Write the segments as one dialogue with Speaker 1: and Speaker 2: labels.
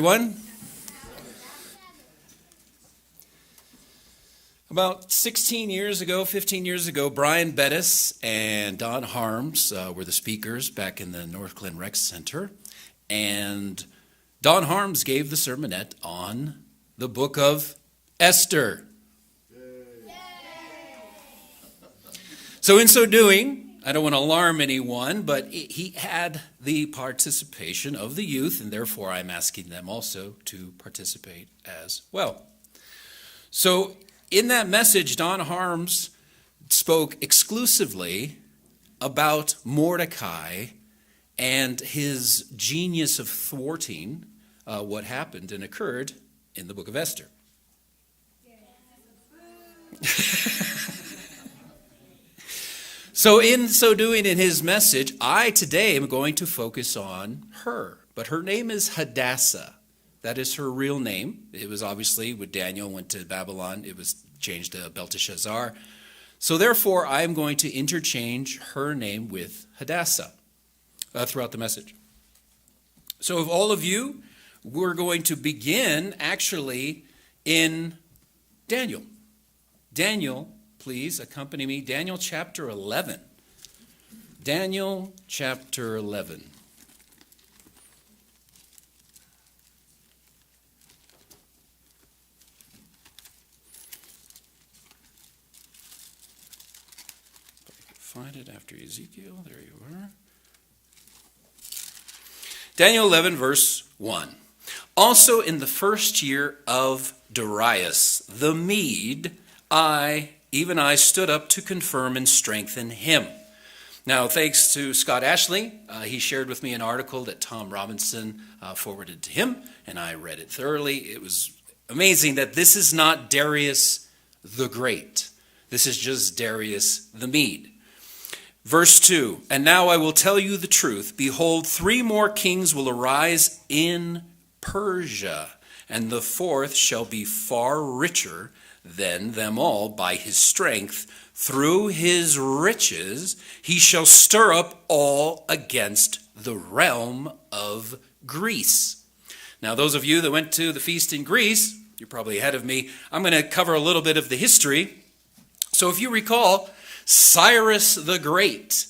Speaker 1: Everyone? About 15 years ago, Brian Bettis and Don Harms were the speakers back in the North Glen Rec Center. And Don Harms gave the sermonette on the book of Esther. Yay. So in so doing, I don't want to alarm anyone, but he had the participation of the youth, and therefore I'm asking them also to participate as well. So in that message, Don Harms spoke exclusively about Mordecai and his genius of thwarting what happened and occurred in the book of Esther. So in so doing, in his message, I today am going to focus on her. But her name is Hadassah. That is her real name. It was obviously when Daniel went to Babylon, it was changed to Belteshazzar. So therefore, I am going to interchange her name with Hadassah throughout the message. So of all of you, we're going to begin actually in Daniel. Daniel, please accompany me. Daniel chapter 11. Daniel chapter 11. Find it after Ezekiel. There you are. Daniel 11, verse 1. Also in the first year of Darius the Mede, even I stood up to confirm and strengthen him. Now, thanks to Scott Ashley, he shared with me an article that Tom Robinson forwarded to him, and I read it thoroughly. It was amazing that this is not Darius the Great. This is just Darius the Mede. Verse 2, and now I will tell you the truth. Behold, 3 more kings will arise in Persia, and the 4th shall be far richer than them all by his strength. Through his riches he shall stir up all against the realm of Greece. Now, those of you that went to the feast in Greece, you're probably ahead of me. I'm going to cover a little bit of the history. So if you recall, Cyrus the Great,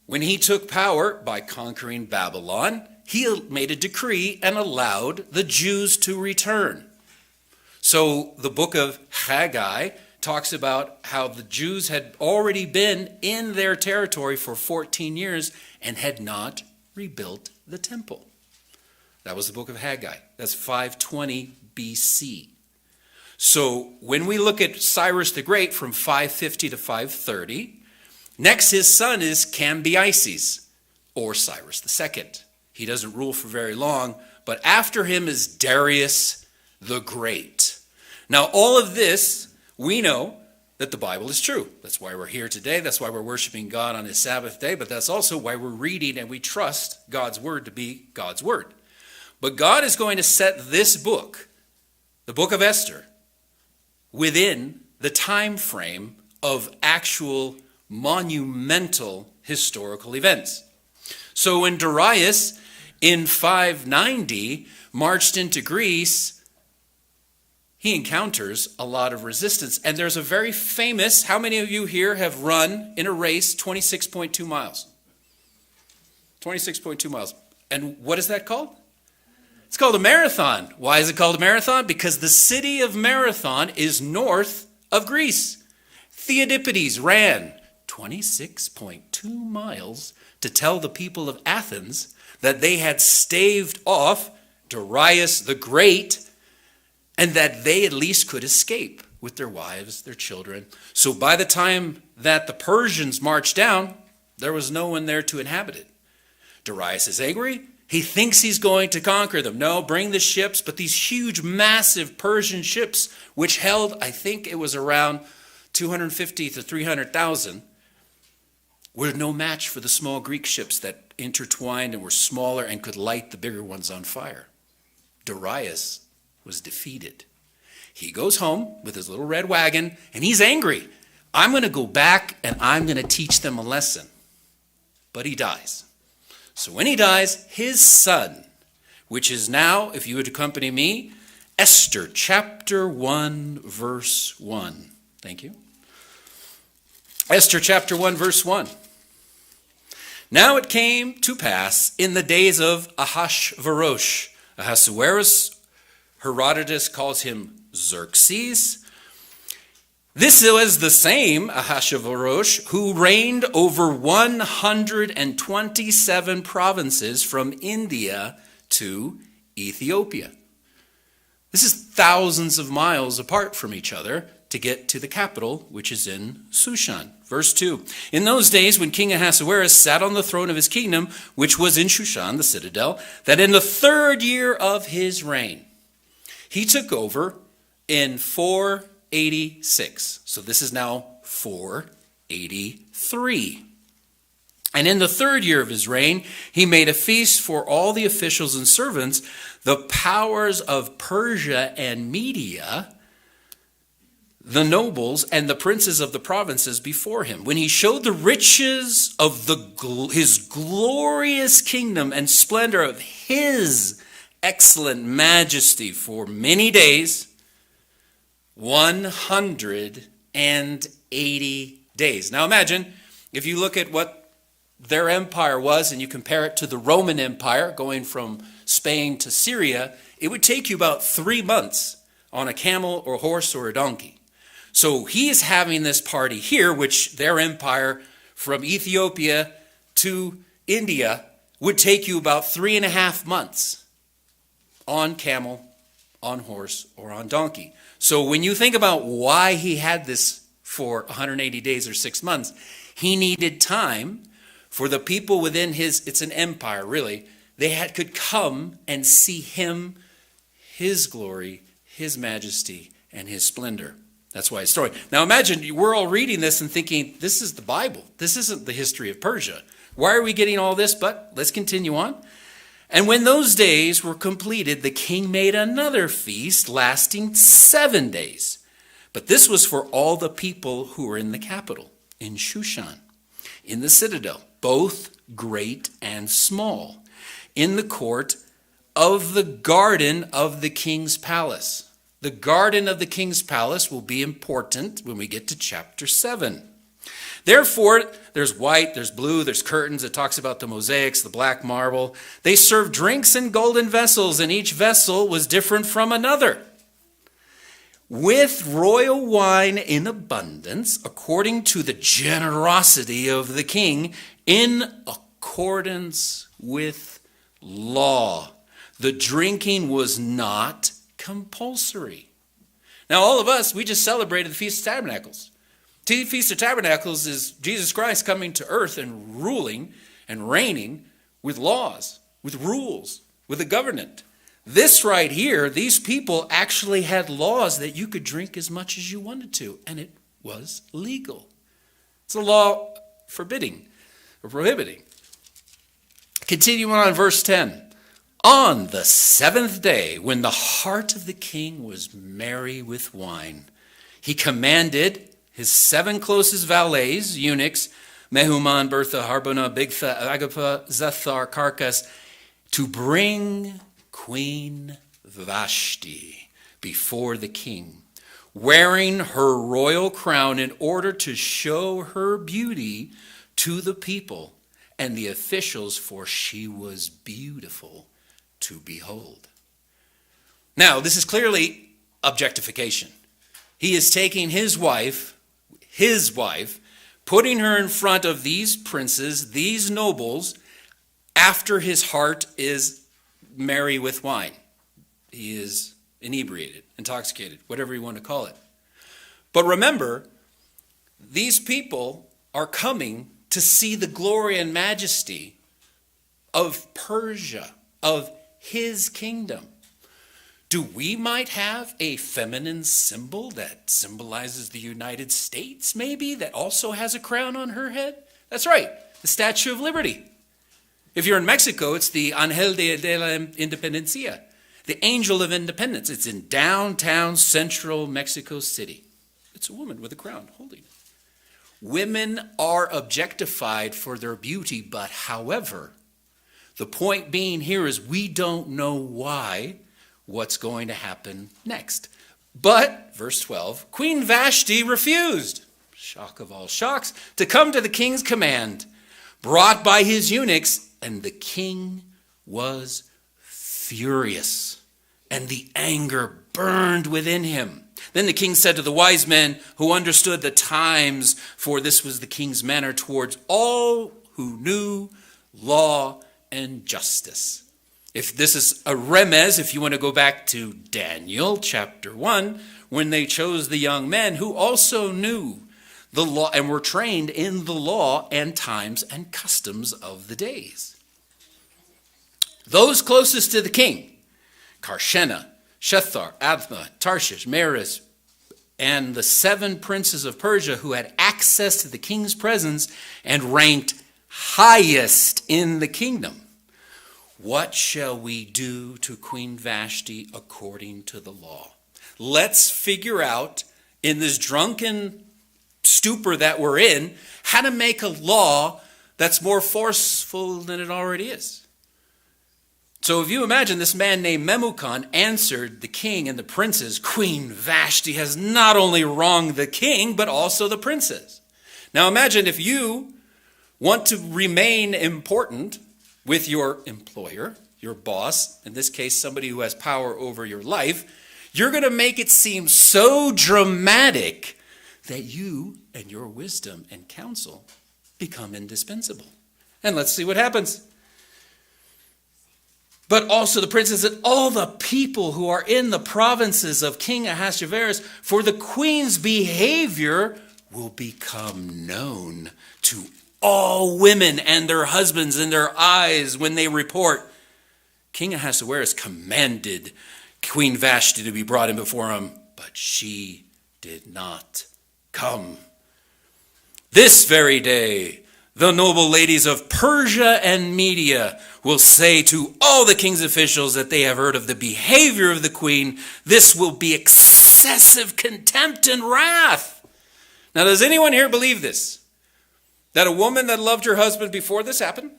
Speaker 1: when he took power by conquering Babylon, he made a decree and allowed the Jews to return. So the book of Haggai talks about how the Jews had already been in their territory for 14 years and had not rebuilt the temple. That was the book of Haggai. That's 520 BC. So when we look at Cyrus the Great from 550 to 530, next his son is Cambyses, or Cyrus II. He doesn't rule for very long, but after him is Darius the Great. Now all of this, we know that the Bible is true. That's why we're here today. That's why we're worshiping God on his Sabbath day, but that's also why we're reading and we trust God's word to be God's word. But God is going to set this book, the book of Esther, within the time frame of actual monumental historical events. So when Darius in 590 marched into Greece, he encounters a lot of resistance. And there's a very famous, how many of you here have run in a race 26.2 miles? 26.2 miles. And what is that called? It's called a marathon. Why is it called a marathon? Because the city of Marathon is north of Greece. Theodippides ran 26.2 miles to tell the people of Athens that they had staved off Darius the Great and that they at least could escape with their wives, their children. So by the time that the Persians marched down, there was no one there to inhabit it. Darius is angry. He thinks he's going to conquer them. No, bring the ships, but these huge, massive Persian ships, which held, I think it was around 250 to 300,000, were no match for the small Greek ships that intertwined and were smaller and could light the bigger ones on fire. Darius was defeated. He goes home with his little red wagon, and he's angry. I'm going to go back, and I'm going to teach them a lesson. But he dies. So when he dies, his son which is now, if you would accompany me, Esther chapter 1, verse 1. Thank you. Esther chapter 1, verse 1. Now it came to pass in the days of Ahasuerus. Ahasuerus, Herodotus calls him Xerxes. This was the same Ahasuerus who reigned over 127 provinces from India to Ethiopia. This is thousands of miles apart from each other to get to the capital, which is in Shushan. Verse 2. In those days when King Ahasuerus sat on the throne of his kingdom, which was in Shushan, the citadel, that in the 3rd year of his reign, he took over in 486. So this is now 483. And in the 3rd year of his reign, he made a feast for all the officials and servants, the powers of Persia and Media, the nobles and the princes of the provinces before him. When he showed the riches of his glorious kingdom and splendor of his excellent majesty for many days, 180 days. Now imagine if you look at what their empire was and you compare it to the Roman Empire going from Spain to Syria, it would take you about 3 months on a camel or a horse or a donkey. So he is having this party here, which their empire from Ethiopia to India would take you about 3.5 months on camel, on horse, or on donkey. So when you think about why he had this for 180 days or 6 months, he needed time for the people within it's an empire really, could come and see him, his glory, his majesty, and his splendor. That's why it's story. Now imagine we're all reading this and thinking, this is the Bible. This isn't the history of Persia. Why are we getting all this? But let's continue on. And when those days were completed, the king made another feast lasting 7 days. But this was for all the people who were in the capital, in Shushan, in the citadel, both great and small, in the court of the garden of the king's palace. The garden of the king's palace will be important when we get to chapter 7. Therefore, there's white, there's blue, there's curtains. It talks about the mosaics, the black marble. They served drinks in golden vessels, and each vessel was different from another, with royal wine in abundance, according to the generosity of the king, in accordance with law. The drinking was not compulsory. Now, all of us, we just celebrated the Feast of Tabernacles. The Feast of Tabernacles is Jesus Christ coming to earth and ruling and reigning with laws, with rules, with a government. This right here, these people actually had laws that you could drink as much as you wanted to, and it was legal. It's a law forbidding or prohibiting. Continuing on verse 10. On the 7th day, when the heart of the king was merry with wine, he commanded his 7 closest valets, eunuchs, Mehuman, Bertha, Harbona, Bigtha, Agapa, Zethar, Carcas, to bring Queen Vashti before the king, wearing her royal crown in order to show her beauty to the people and the officials, for she was beautiful to behold. Now, this is clearly objectification. He is taking his wife, putting her in front of these princes, these nobles, after his heart is merry with wine. He is inebriated, intoxicated, whatever you want to call it. But remember, these people are coming to see the glory and majesty of Persia, of his kingdom. Do we might have a feminine symbol that symbolizes the United States, maybe, that also has a crown on her head? That's right, the Statue of Liberty. If you're in Mexico, it's the Ángel de la Independencia, the Angel of Independence. It's in downtown central Mexico City. It's a woman with a crown holding it. Women are objectified for their beauty, but however, The point being here is we don't know what's going to happen next. But, verse 12, Queen Vashti refused, shock of all shocks, to come to the king's command, brought by his eunuchs, and the king was furious, and the anger burned within him. Then the king said to the wise men who understood the times, for this was the king's manner towards all who knew law and justice. If this is a remez, if you want to go back to Daniel chapter 1, when they chose the young men who also knew the law and were trained in the law and times and customs of the days. Those closest to the king, Karshena, Shethar, Adma, Tarshish, Meres, and the 7 princes of Persia who had access to the king's presence and ranked highest in the kingdom. What shall we do to Queen Vashti according to the law? Let's figure out in this drunken stupor that we're in how to make a law that's more forceful than it already is. So if you imagine this man named Memucan answered the king and the princes, Queen Vashti has not only wronged the king, but also the princes. Now imagine if you want to remain important with your employer, your boss, in this case, somebody who has power over your life, you're going to make it seem so dramatic that you and your wisdom and counsel become indispensable. And let's see what happens. But also the princes and all the people who are in the provinces of King Ahasuerus, for the queen's behavior will become known to all women and their husbands in their eyes when they report. King Ahasuerus commanded Queen Vashti to be brought in before him, but she did not come. This very day, the noble ladies of Persia and Media will say to all the king's officials that they have heard of the behavior of the queen, this will be excessive contempt and wrath. Now, does anyone here believe this? That a woman that loved her husband before this happened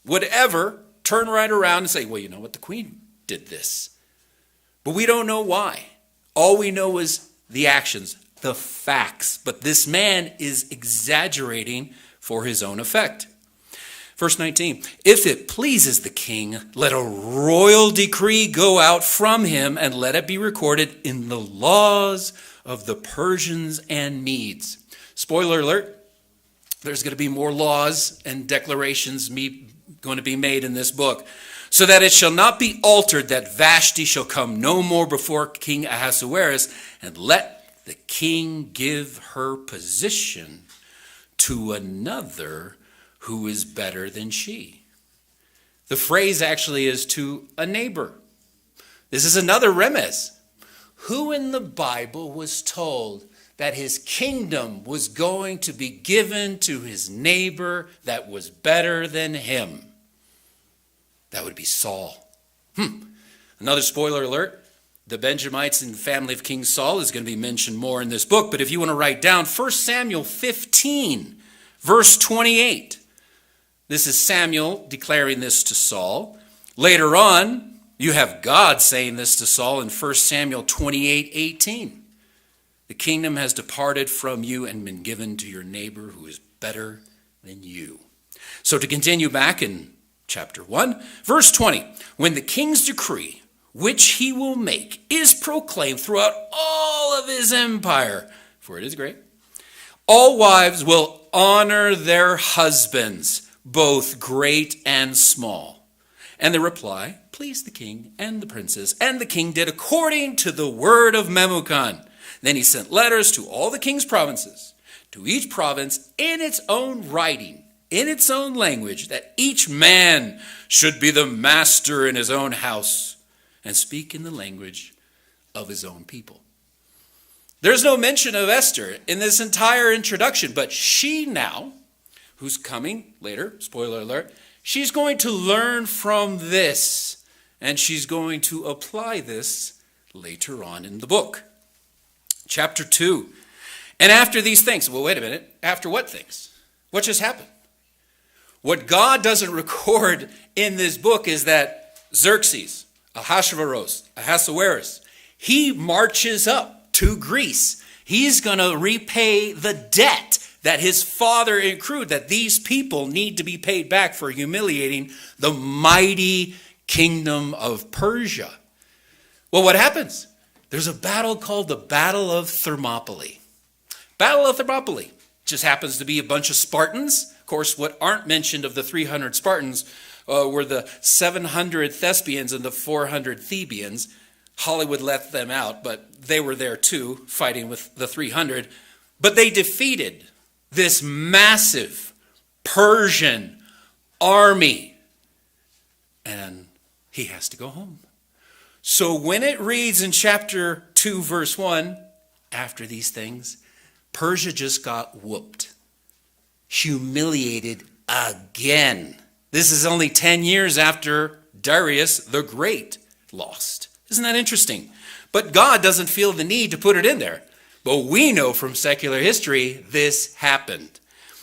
Speaker 1: would ever turn right around and say, well, you know what, the queen did this. But we don't know why. All we know is the actions, the facts. But this man is exaggerating for his own effect. Verse 19, if it pleases the king, let a royal decree go out from him and let it be recorded in the laws of the Persians and Medes. Spoiler alert, there's going to be more laws and declarations going to be made in this book, so that it shall not be altered that Vashti shall come no more before King Ahasuerus, and let the king give her position to another who is better than she. The phrase actually is to a neighbor. This is another remez. Who in the Bible was told that his kingdom was going to be given to his neighbor that was better than him? That would be Saul. Another spoiler alert. The Benjamites and family of King Saul is going to be mentioned more in this book. But if you want to write down 1 Samuel 15, verse 28. This is Samuel declaring this to Saul. Later on, you have God saying this to Saul in 1 Samuel 28:18. The kingdom has departed from you and been given to your neighbor who is better than you. So to continue back in chapter 1, verse 20. When the king's decree, which he will make, is proclaimed throughout all of his empire, for it is great, all wives will honor their husbands, both great and small. And the reply pleased the king and the princes, and the king did according to the word of Memucan. Then he sent letters to all the king's provinces, to each province in its own writing, in its own language, that each man should be the master in his own house and speak in the language of his own people. There's no mention of Esther in this entire introduction, but she now, who's coming later, spoiler alert, she's going to learn from this, and she's going to apply this later on in the book. Chapter 2. And after these things, well, wait a minute. After what things? What just happened? What God doesn't record in this book is that Xerxes, Ahasuerus, he marches up to Greece. He's going to repay the debt that his father accrued, that these people need to be paid back for humiliating the mighty kingdom of Persia. Well, what happens? There's a battle called the Battle of Thermopylae. Battle of Thermopylae just happens to be a bunch of Spartans. Of course, what aren't mentioned of the 300 Spartans were the 700 Thespians and the 400 Thebians. Hollywood let them out, but they were there too, fighting with the 300. But they defeated this massive Persian army. And he has to go home. So when it reads in chapter 2, verse 1, after these things, Persia just got whooped, humiliated again. This is only 10 years after Darius the Great lost. Isn't that interesting? But God doesn't feel the need to put it in there. But we know from secular history this happened.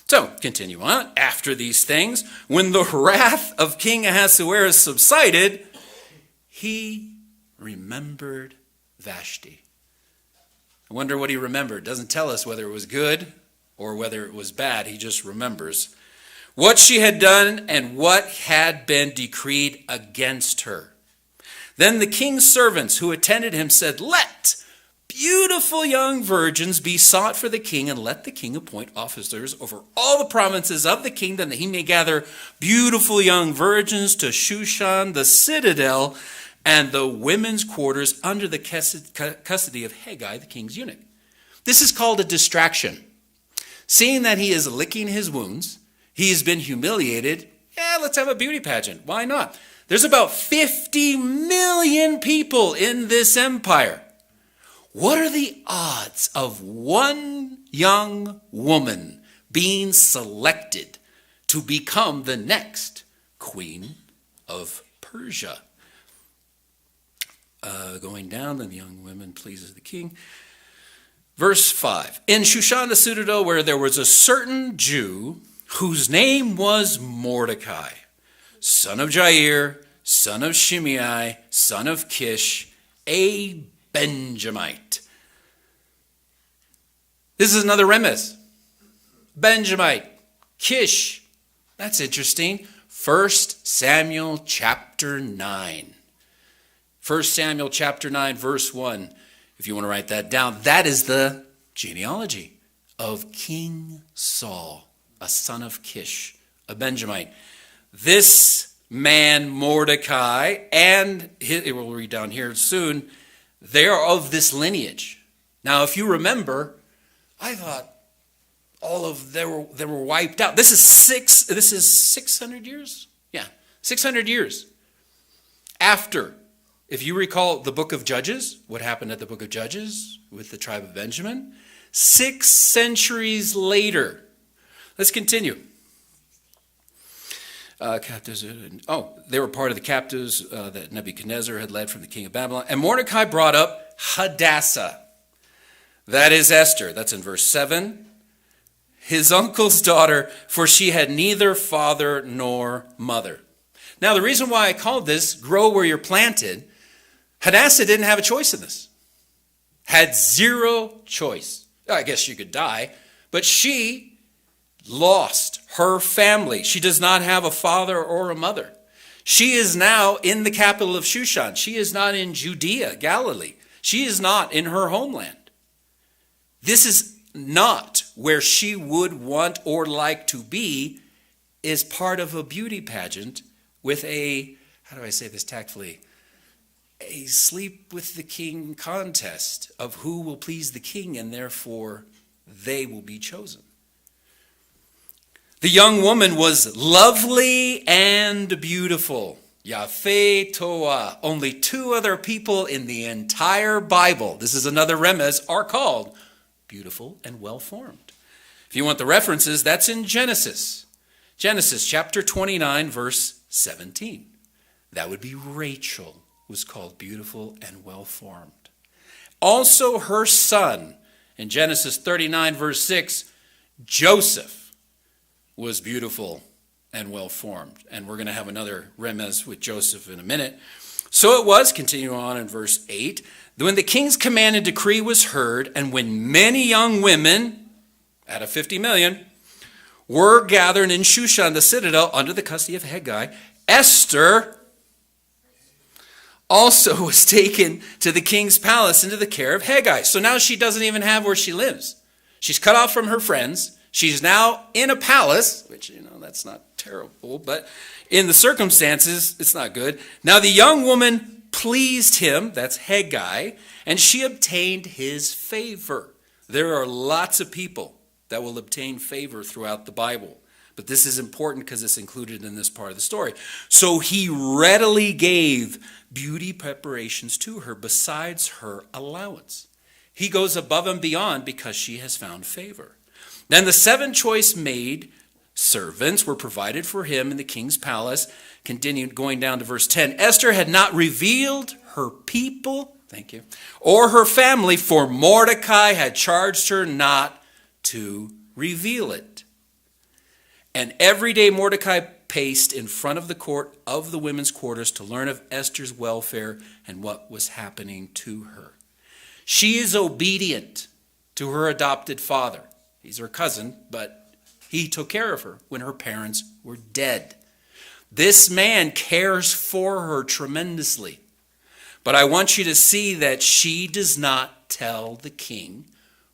Speaker 1: So, continue on. After these things, when the wrath of King Ahasuerus subsided, he remembered Vashti. I wonder what he remembered. Doesn't tell us whether it was good or whether it was bad. He just remembers what she had done and what had been decreed against her. Then the king's servants who attended him said, "Let beautiful young virgins be sought for the king, and let the king appoint officers over all the provinces of the kingdom, that he may gather beautiful young virgins to Shushan, the citadel, and the women's quarters under the custody of Haggai, the king's eunuch." This is called a distraction. Seeing that he is licking his wounds, he has been humiliated, let's have a beauty pageant. Why not? There's about 50 million people in this empire. What are the odds of one young woman being selected to become the next queen of Persia? Going down, then the young woman pleases the king. Verse 5. In Shushan the citadel, where there was a certain Jew whose name was Mordecai, son of Jair, son of Shimei, son of Kish, a Benjamite. This is another remez. Benjamite, Kish. That's interesting. 1 Samuel chapter 9. 1 Samuel chapter 9, verse 1. If you want to write that down, that is the genealogy of King Saul, a son of Kish, a Benjamite. This man, Mordecai, and we'll read down here soon, they are of this lineage. Now, if you remember, I thought they were wiped out. This is 600 years? Yeah, 600 years after. If you recall the book of Judges, what happened at the book of Judges with the tribe of Benjamin? 6 centuries later. Let's continue. Captives. They were part of the captives that Nebuchadnezzar had led from the king of Babylon. And Mordecai brought up Hadassah. That is Esther. That's in verse 7. His uncle's daughter, for she had neither father nor mother. Now, the reason why I called this Grow Where You're Planted, Hadassah didn't have a choice in this. Had zero choice. I guess she could die, but she lost her family. She does not have a father or a mother. She is now in the capital of Shushan. She is not in Judea, Galilee. She is not in her homeland. This is not where she would want or like to be, is part of a beauty pageant with a, how do I say this tactfully, a sleep with the king contest of who will please the king, and therefore they will be chosen. The young woman was lovely and beautiful. Yafeh Toah. Only 2 other people in the entire Bible, this is another remez, are called beautiful and well-formed. If you want the references, that's in Genesis. Genesis chapter 29, verse 17. That would be Rachel, who was called beautiful and well-formed. Also her son, in Genesis 39, verse 6, Joseph, was beautiful and well-formed. And we're going to have another remez with Joseph in a minute. So it was, continue on in verse 8, when the king's command and decree was heard, and when many young women, out of 50 million, were gathered in Shushan, the citadel, under the custody of Hegai, Esther also was taken to the king's palace into the care of Hegai. So now she doesn't even have where she lives. She's cut off from her friends. She's now in a palace, which, that's not terrible, but in the circumstances, it's not good. Now the young woman pleased him, that's Hegai, and she obtained his favor. There are lots of people that will obtain favor throughout the Bible. But this is important because it's included in this part of the story. So he readily gave beauty preparations to her besides her allowance. He goes above and beyond because she has found favor. Then the 7 choice maid servants were provided for him in the king's palace. Continued going down to verse 10. Esther had not revealed her people, thank you, or her family, for Mordecai had charged her not to reveal it. And every day Mordecai paced in front of the court of the women's quarters to learn of Esther's welfare and what was happening to her. She is obedient to her adopted father. He's her cousin, but he took care of her when her parents were dead. This man cares for her tremendously. But I want you to see that she does not tell the king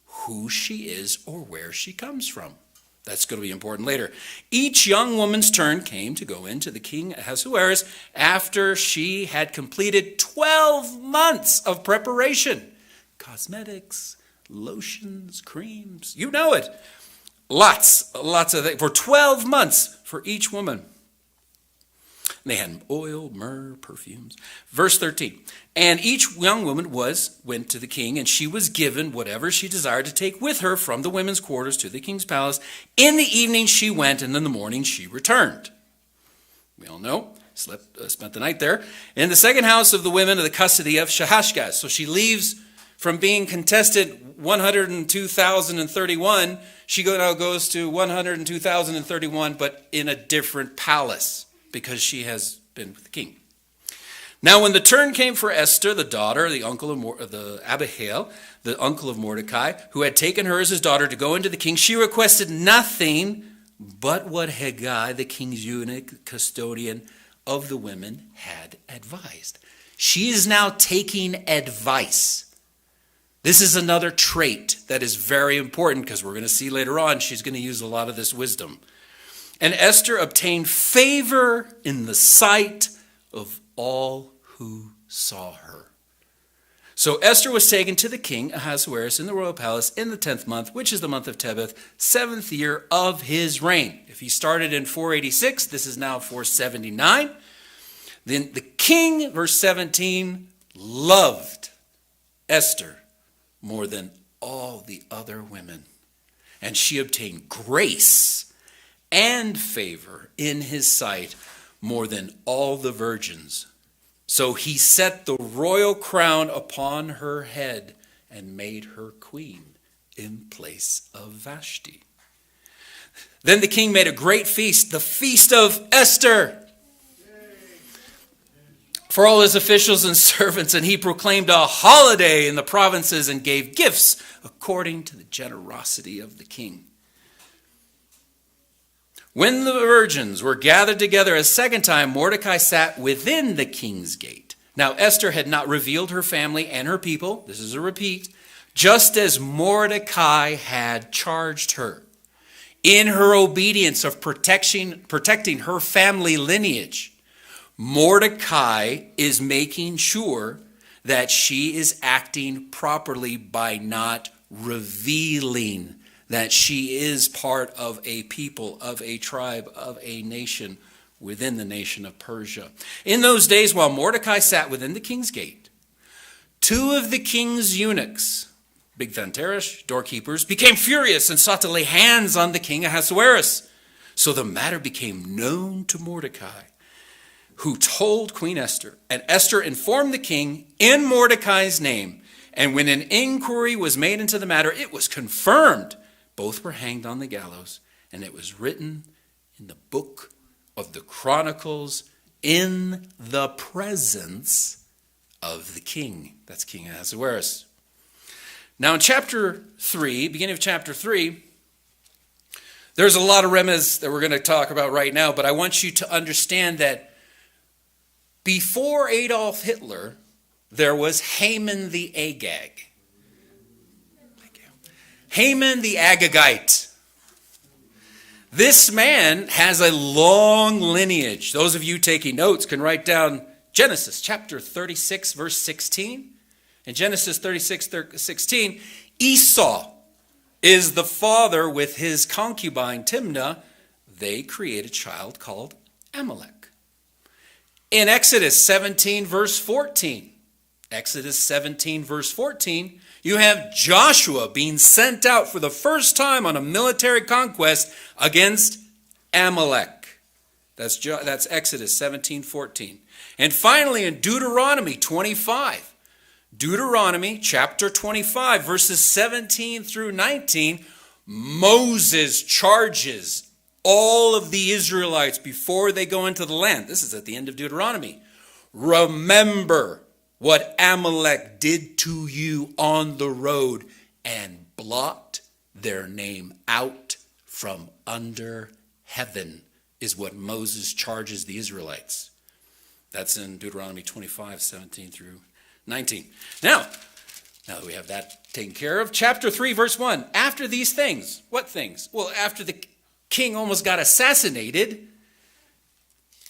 Speaker 1: who she is or where she comes from. That's going to be important later. Each young woman's turn came to go into the king Ahasuerus after she had completed 12 months of preparation. Cosmetics, lotions, creams, you know it. Lots of things. For 12 months for each woman. They had oil, myrrh, perfumes. Verse 13. And each young woman went to the king, and she was given whatever she desired to take with her from the women's quarters to the king's palace. In the evening she went, and in the morning she returned. We all know, spent the night there. In the second house of the women of the custody of Shahashgaz. So she leaves from being contested 102,031. She now goes to 102,031, but in a different palace, because she has been with the king. Now when the turn came for Esther, the daughter, the uncle of the Abihail, the uncle of Mordecai, who had taken her as his daughter to go into the king, she requested nothing but what Hegai, the king's eunuch, custodian of the women, had advised. She is now taking advice. This is another trait that is very important because we're going to see later on she's going to use a lot of this wisdom. And Esther obtained favor in the sight of all who saw her. So Esther was taken to the king Ahasuerus in the royal palace in the 10th month, which is the month of Tebeth, 7th year of his reign. If he started in 486, this is now 479. Then the king, verse 17, loved Esther more than all the other women. And she obtained grace and favor in his sight more than all the virgins. So he set the royal crown upon her head and made her queen in place of Vashti. Then the king made a great feast, the feast of Esther, for all his officials and servants, and he proclaimed a holiday in the provinces and gave gifts according to the generosity of the king. When the virgins were gathered together a second time, Mordecai sat within the king's gate. Now Esther had not revealed her family and her people, this is a repeat, just as Mordecai had charged her. In her obedience of protecting her family lineage, Mordecai is making sure that she is acting properly by not revealing that she is part of a people, of a tribe, of a nation within the nation of Persia. In those days, while Mordecai sat within the king's gate, 2 of the king's eunuchs, Bigthan-Teresh, doorkeepers, became furious and sought to lay hands on the king Ahasuerus. So the matter became known to Mordecai, who told Queen Esther. And Esther informed the king in Mordecai's name. And when an inquiry was made into the matter, it was confirmed. Both were hanged on the gallows, and it was written in the book of the Chronicles in the presence of the king. That's King Ahasuerus. Now in chapter 3, beginning of chapter 3, there's a lot of remez that we're going to talk about right now, but I want you to understand that before Adolf Hitler, there was Haman the Agag. Thank you. Haman the Agagite. This man has a long lineage. Those of you taking notes can write down Genesis chapter 36, verse 16. In Genesis 36, 16, Esau is the father with his concubine Timnah. They create a child called Amalek. In Exodus 17, verse 14, you have Joshua being sent out for the first time on a military conquest against Amalek. That's Exodus 17:14. And finally in Deuteronomy 25, Deuteronomy chapter 25, verses 17 through 19, Moses charges all of the Israelites before they go into the land. This is at the end of Deuteronomy. Remember what Amalek did to you on the road and blot their name out from under heaven, is what Moses charges the Israelites. That's in Deuteronomy 25, 17 through 19. Now that we have that taken care of, chapter 3, verse 1. After these things, what things? Well, after the king almost got assassinated,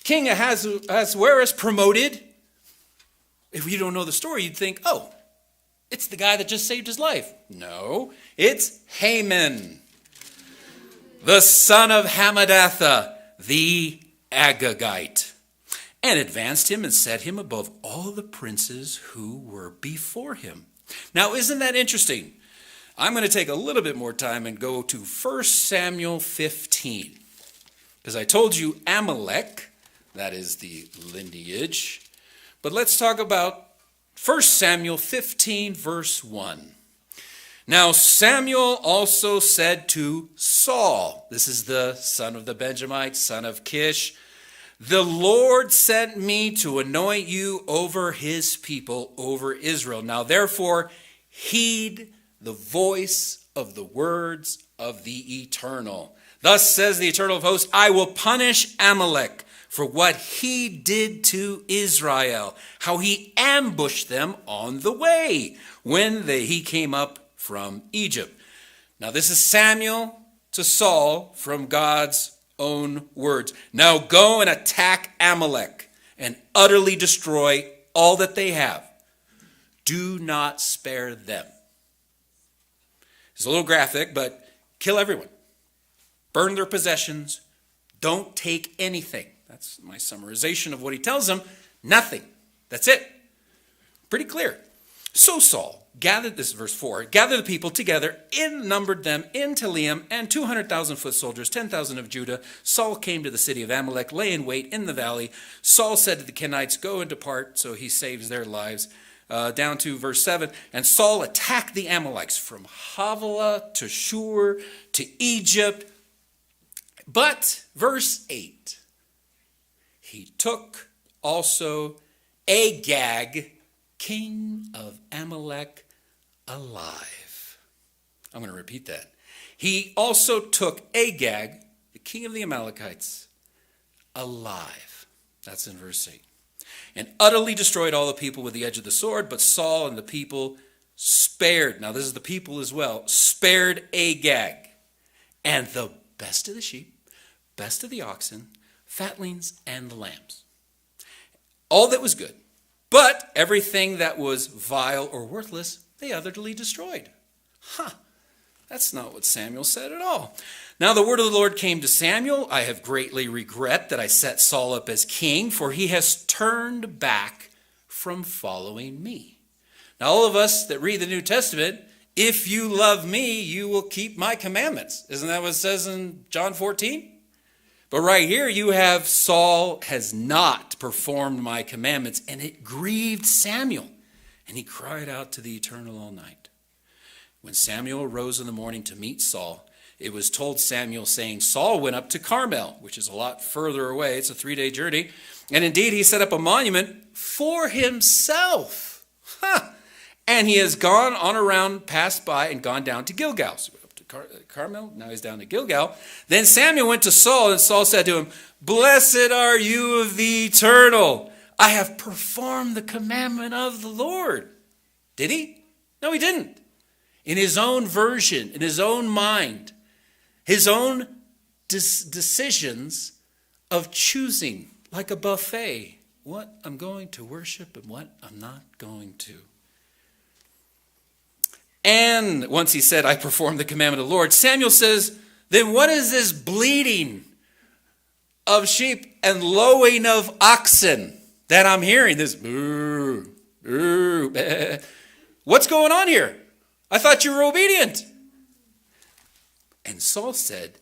Speaker 1: King Ahasuerus promoted. If you don't know the story, you'd think, oh, it's the guy that just saved his life. No, it's Haman, the son of Hammedatha, the Agagite, and advanced him and set him above all the princes who were before him. Now, isn't that interesting? I'm going to take a little bit more time and go to 1 Samuel 15. Because I told you Amalek, that is the lineage. But let's talk about 1 Samuel 15, verse 1. Now Samuel also said to Saul, this is the son of the Benjamite, son of Kish, the Lord sent me to anoint you over his people, over Israel. Now therefore, heed the voice of the words of the Eternal. Thus says the Eternal of hosts, I will punish Amalek for what he did to Israel, how he ambushed them on the way when he came up from Egypt. Now this is Samuel to Saul from God's own words. Now go and attack Amalek and utterly destroy all that they have. Do not spare them. It's a little graphic, but kill everyone. Burn their possessions. Don't take anything. That's my summarization of what he tells them. Nothing. That's it. Pretty clear. So Saul gathered, this is verse 4, gathered the people together, numbered them in Telaim, and 200,000 foot soldiers, 10,000 of Judah. Saul came to the city of Amalek, lay in wait in the valley. Saul said to the Kenites, go and depart, so he saves their lives. Down to verse 7, and Saul attacked the Amalekites from Havilah to Shur to Egypt. But, verse 8, he took also Agag, king of Amalek, alive. I'm going to repeat that. He also took Agag, the king of the Amalekites, alive. That's in verse 8. And utterly destroyed all the people with the edge of the sword, but Saul and the people spared. Now this is the people as well. Spared Agag and the best of the sheep, best of the oxen, fatlings, and the lambs. All that was good. But everything that was vile or worthless, they utterly destroyed. That's not what Samuel said at all. Now the word of the Lord came to Samuel. I have greatly regret that I set Saul up as king, for he has turned back from following me. Now all of us that read the New Testament, if you love me, you will keep my commandments. Isn't that what it says in John 14? But right here you have Saul has not performed my commandments, and it grieved Samuel. And he cried out to the Eternal all night. When Samuel arose in the morning to meet Saul, it was told Samuel, saying, Saul went up to Carmel, which is a lot further away. It's a 3-day journey. And indeed, he set up a monument for himself. And he has gone on around, passed by, and gone down to Gilgal. So up to Carmel, now he's down to Gilgal. Then Samuel went to Saul, and Saul said to him, Blessed are you of the Eternal. I have performed the commandment of the Lord. Did he? No, he didn't. In his own version, in his own mind, his own decisions of choosing, like a buffet, what I'm going to worship and what I'm not going to. And once he said, I performed the commandment of the Lord, Samuel says, then what is this bleating of sheep and lowing of oxen that I'm hearing? This boo, boo, bah. What's going on here? I thought you were obedient. And Saul said,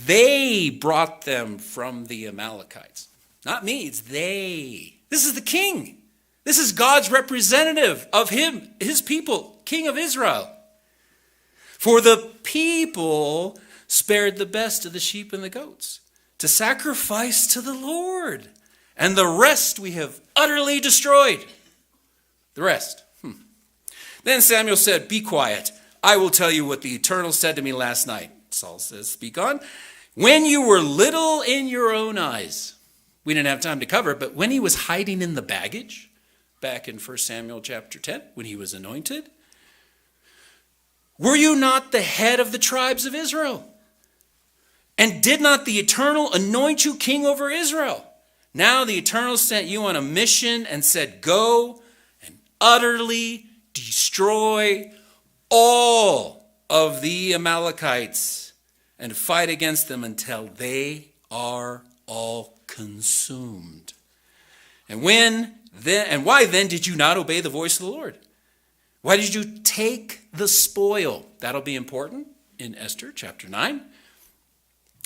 Speaker 1: they brought them from the Amalekites. Not me, it's they. This is the king. This is God's representative of him, his people, King of Israel. For the people spared the best of the sheep and the goats to sacrifice to the Lord. And the rest we have utterly destroyed. The rest. Then Samuel said, be quiet. I will tell you what the Eternal said to me last night. Saul says, speak on. When you were little in your own eyes. We didn't have time to cover it, but when he was hiding in the baggage, back in 1 Samuel chapter 10, when he was anointed, were you not the head of the tribes of Israel? And did not the Eternal anoint you king over Israel? Now the Eternal sent you on a mission and said, go and utterly destroy all of the Amalekites and fight against them until they are all consumed. And why then did you not obey the voice of the Lord? Why did you take the spoil? That'll be important in Esther chapter 9.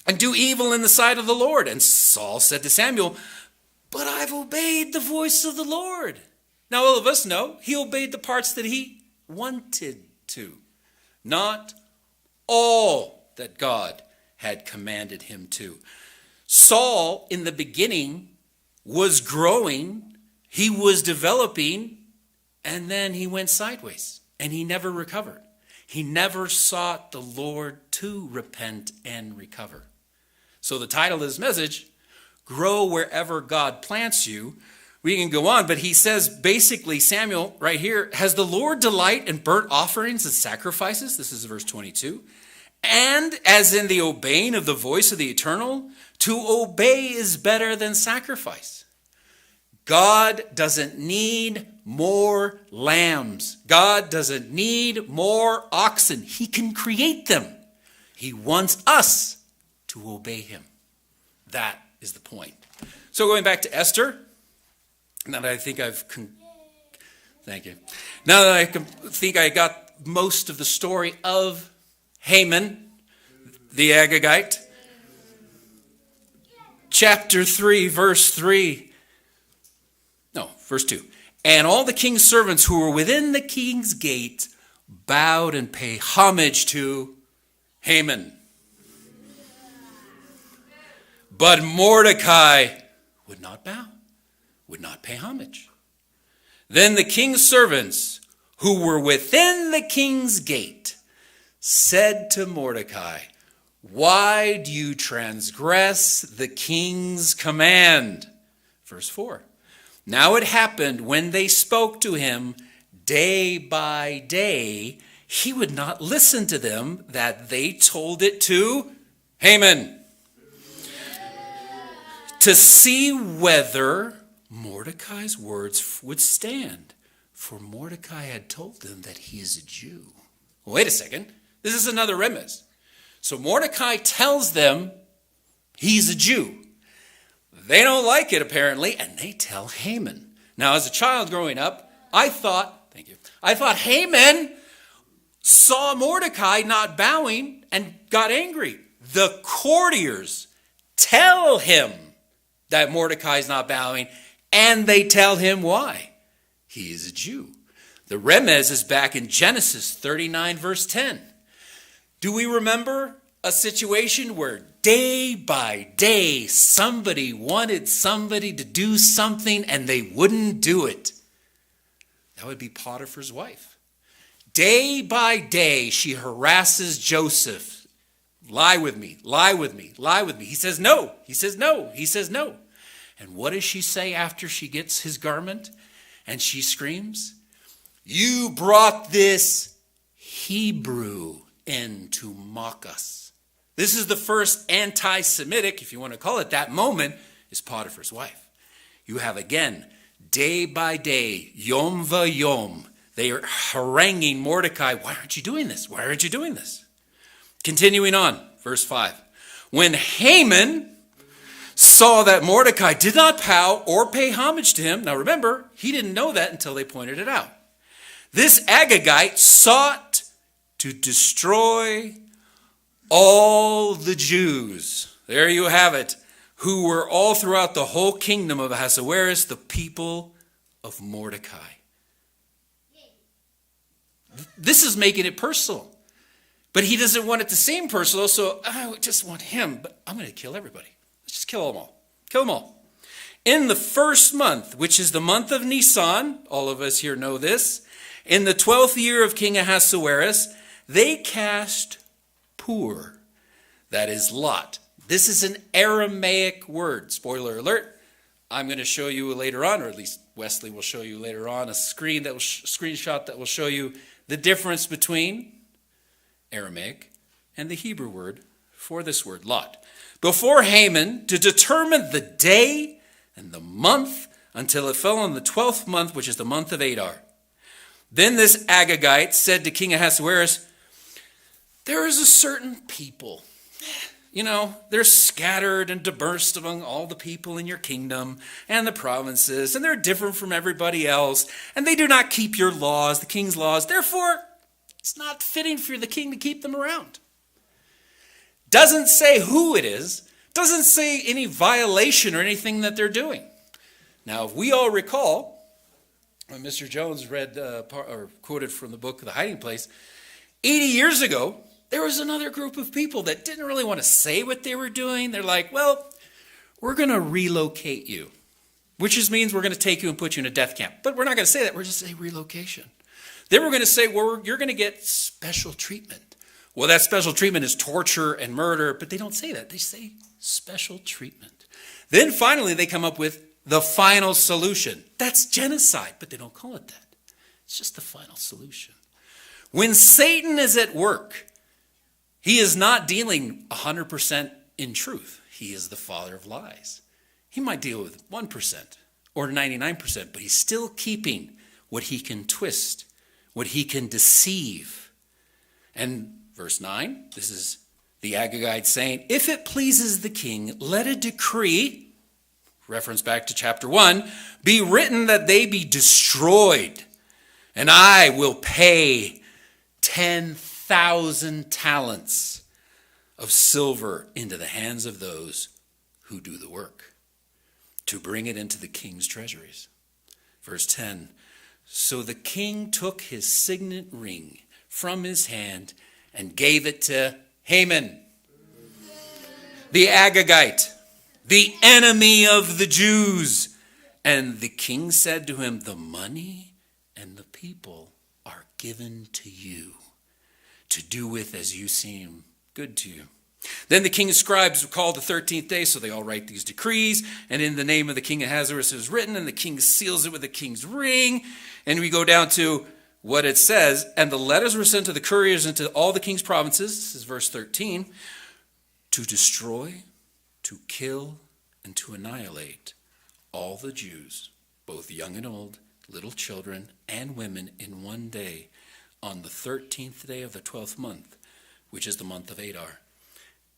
Speaker 1: And do evil in the sight of the Lord. And Saul said to Samuel, but I've obeyed the voice of the Lord. Now all of us know he obeyed the parts that he wanted to, not all that God had commanded him to. Saul, in the beginning, was growing, he was developing, and then he went sideways, and he never recovered. He never sought the Lord to repent and recover. So the title of this message, Grow Wherever God Plants You. We can go on, but he says basically, Samuel right here, has the Lord delight in burnt offerings and sacrifices? This is verse 22. And as in the obeying of the voice of the Eternal, to obey is better than sacrifice. God doesn't need more lambs. God doesn't need more oxen. He can create them. He wants us to obey him. That is the point. So going back to Esther, now that I think thank you. Now that I think I got most of the story of Haman, the Agagite, chapter 3, verse 3. No, verse 2. And all the king's servants who were within the king's gate bowed and paid homage to Haman. But Mordecai would not bow, would not pay homage. Then the king's servants who were within the king's gate said to Mordecai, why do you transgress the king's command? Verse 4. Now it happened when they spoke to him day by day, he would not listen to them, that they told it to Haman, to see whether Mordecai's words would stand. For Mordecai had told them that he is a Jew. Wait a second. This is another remez. So Mordecai tells them he's a Jew. They don't like it, apparently, and they tell Haman. Now, as a child growing up, I thought Haman saw Mordecai not bowing and got angry. The courtiers tell him that Mordecai's not bowing, and they tell him why. He is a Jew. The remez is back in Genesis 39, verse 10. Do we remember a situation where day by day somebody wanted somebody to do something and they wouldn't do it. That would be Potiphar's wife. Day by day she harasses Joseph. Lie with me, lie with me, lie with me. He says no, he says no, he says no. And what does she say after she gets his garment? And she screams, "You brought this Hebrew in to mock us." This is the first anti-Semitic, if you want to call it that, moment, is Potiphar's wife. You have again, day by day, yom v'yom, they are haranguing Mordecai. Why aren't you doing this? Why aren't you doing this? Continuing on, verse 5. When Haman saw that Mordecai did not bow or pay homage to him, now remember, he didn't know that until they pointed it out. This Agagite sought to destroy all the Jews, there you have it, who were all throughout the whole kingdom of Ahasuerus, the people of Mordecai. This is making it personal. But he doesn't want it to seem personal, so I just want him, but I'm going to kill everybody. Let's just kill them all. Kill them all. In the first month, which is the month of Nisan, all of us here know this, in the 12th year of King Ahasuerus, they cast Pur, that is Lot. This is an Aramaic word. Spoiler alert. I'm going to show you later on, or at least Wesley will show you later on, a screenshot that will show you the difference between Aramaic and the Hebrew word for this word, Lot. Before Haman, to determine the day and the month until it fell on the 12th month, which is the month of Adar. Then this Agagite said to King Ahasuerus, there is a certain people, they're scattered and dispersed among all the people in your kingdom and the provinces, and they're different from everybody else, and they do not keep your laws, the king's laws. Therefore, it's not fitting for the king to keep them around. Doesn't say who it is, doesn't say any violation or anything that they're doing. Now, if we all recall, when Mr. Jones read or quoted from the book The Hiding Place, 80 years ago, there was another group of people that didn't really want to say what they were doing. They're like, well, we're going to relocate you, which just means we're going to take you and put you in a death camp. But we're not going to say that. We're just saying relocation. Then we're going to say, well, you're going to get special treatment. Well, that special treatment is torture and murder, but they don't say that. They say special treatment. Then finally, they come up with the final solution. That's genocide, but they don't call it that. It's just the final solution. When Satan is at work, he is not dealing 100% in truth. He is the father of lies. He might deal with 1% or 99%, but he's still keeping what he can twist, what he can deceive. And verse 9, this is the Agagite saying, if it pleases the king, let a decree, reference back to chapter 1, be written that they be destroyed, and I will pay 10,000 talents of silver into the hands of those who do the work, to bring it into the king's treasuries. Verse 10, so the king took his signet ring from his hand and gave it to Haman, the Agagite, the enemy of the Jews. And the king said to him, the money and the people are given to you to do with as you seem good to you. Then the king's scribes called the 13th day, so they all write these decrees, and in the name of the king Ahasuerus it is written, and the king seals it with the king's ring. And we go down to what it says, and the letters were sent to the couriers into all the king's provinces, this is verse 13, to destroy, to kill, and to annihilate all the Jews, both young and old, little children and women, in one day, on the 13th day of the 12th month, which is the month of Adar,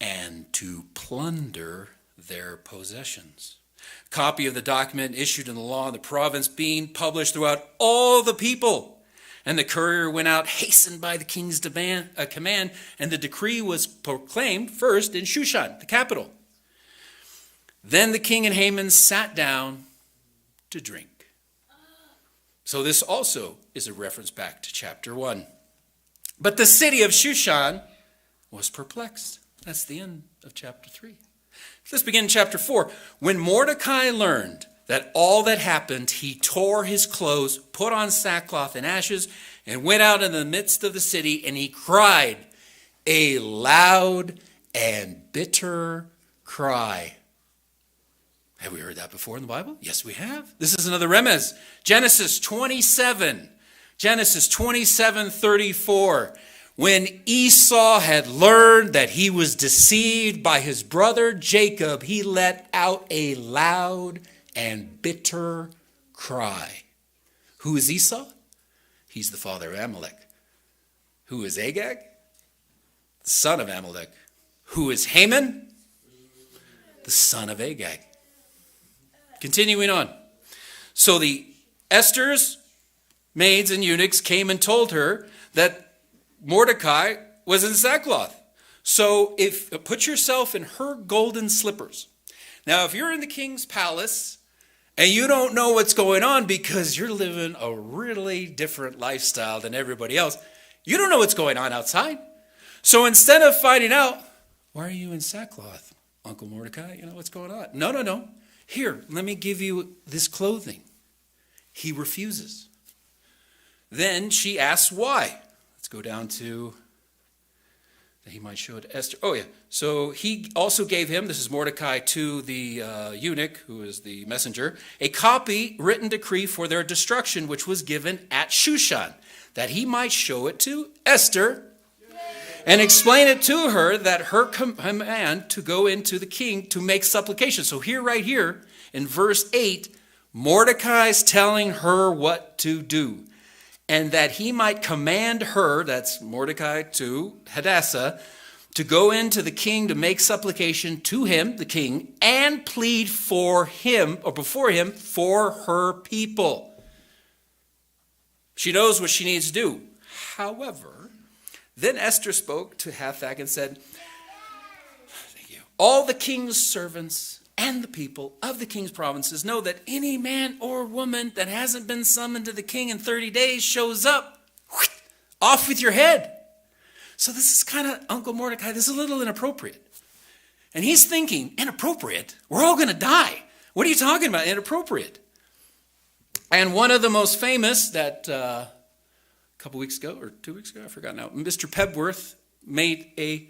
Speaker 1: and to plunder their possessions. Copy of the document issued in the law of the province being published throughout all the people. And the courier went out, hastened by the king's command, and the decree was proclaimed first in Shushan, the capital. Then the king and Haman sat down to drink. So this also is a reference back to chapter 1. But the city of Shushan was perplexed. That's the end of chapter 3. Let's begin in chapter 4. When Mordecai learned that all that happened, he tore his clothes, put on sackcloth and ashes, and went out in the midst of the city, and he cried a loud and bitter cry. Have we heard that before in the Bible? Yes, we have. This is another remez. Genesis 27:34. When Esau had learned that he was deceived by his brother Jacob, he let out a loud and bitter cry. Who is Esau? He's the father of Amalek. Who is Agag? The son of Amalek. Who is Haman? The son of Agag. Continuing on. So the Esther's maids and eunuchs came and told her that Mordecai was in sackcloth. So put yourself in her golden slippers. Now, if you're in the king's palace and you don't know what's going on because you're living a really different lifestyle than everybody else, you don't know what's going on outside. So instead of finding out, why are you in sackcloth, Uncle Mordecai? You know what's going on? No. Here, let me give you this clothing. He refuses. Then she asks why. Let's go down to, that he might show it to Esther. Oh yeah, so he also gave him, this is Mordecai to the eunuch, who is the messenger, a copy, written decree for their destruction, which was given at Shushan, that he might show it to Esther, and explain it to her that her command to go into the king to make supplication. So here, right here, in verse 8, Mordecai's telling her what to do. And that he might command her, that's Mordecai to Hadassah, to go into the king to make supplication to him, the king, and plead for him, or before him, for her people. She knows what she needs to do. However, then Esther spoke to Hathach and said, thank you, all the king's servants and the people of the king's provinces know that any man or woman that hasn't been summoned to the king in 30 days shows up, off with your head. So this is kind of, Uncle Mordecai, this is a little inappropriate. And he's thinking, inappropriate? We're all going to die. What are you talking about, inappropriate? And one of the most famous that a couple weeks ago, or 2 weeks ago, I forgot now, Mr. Pebworth made a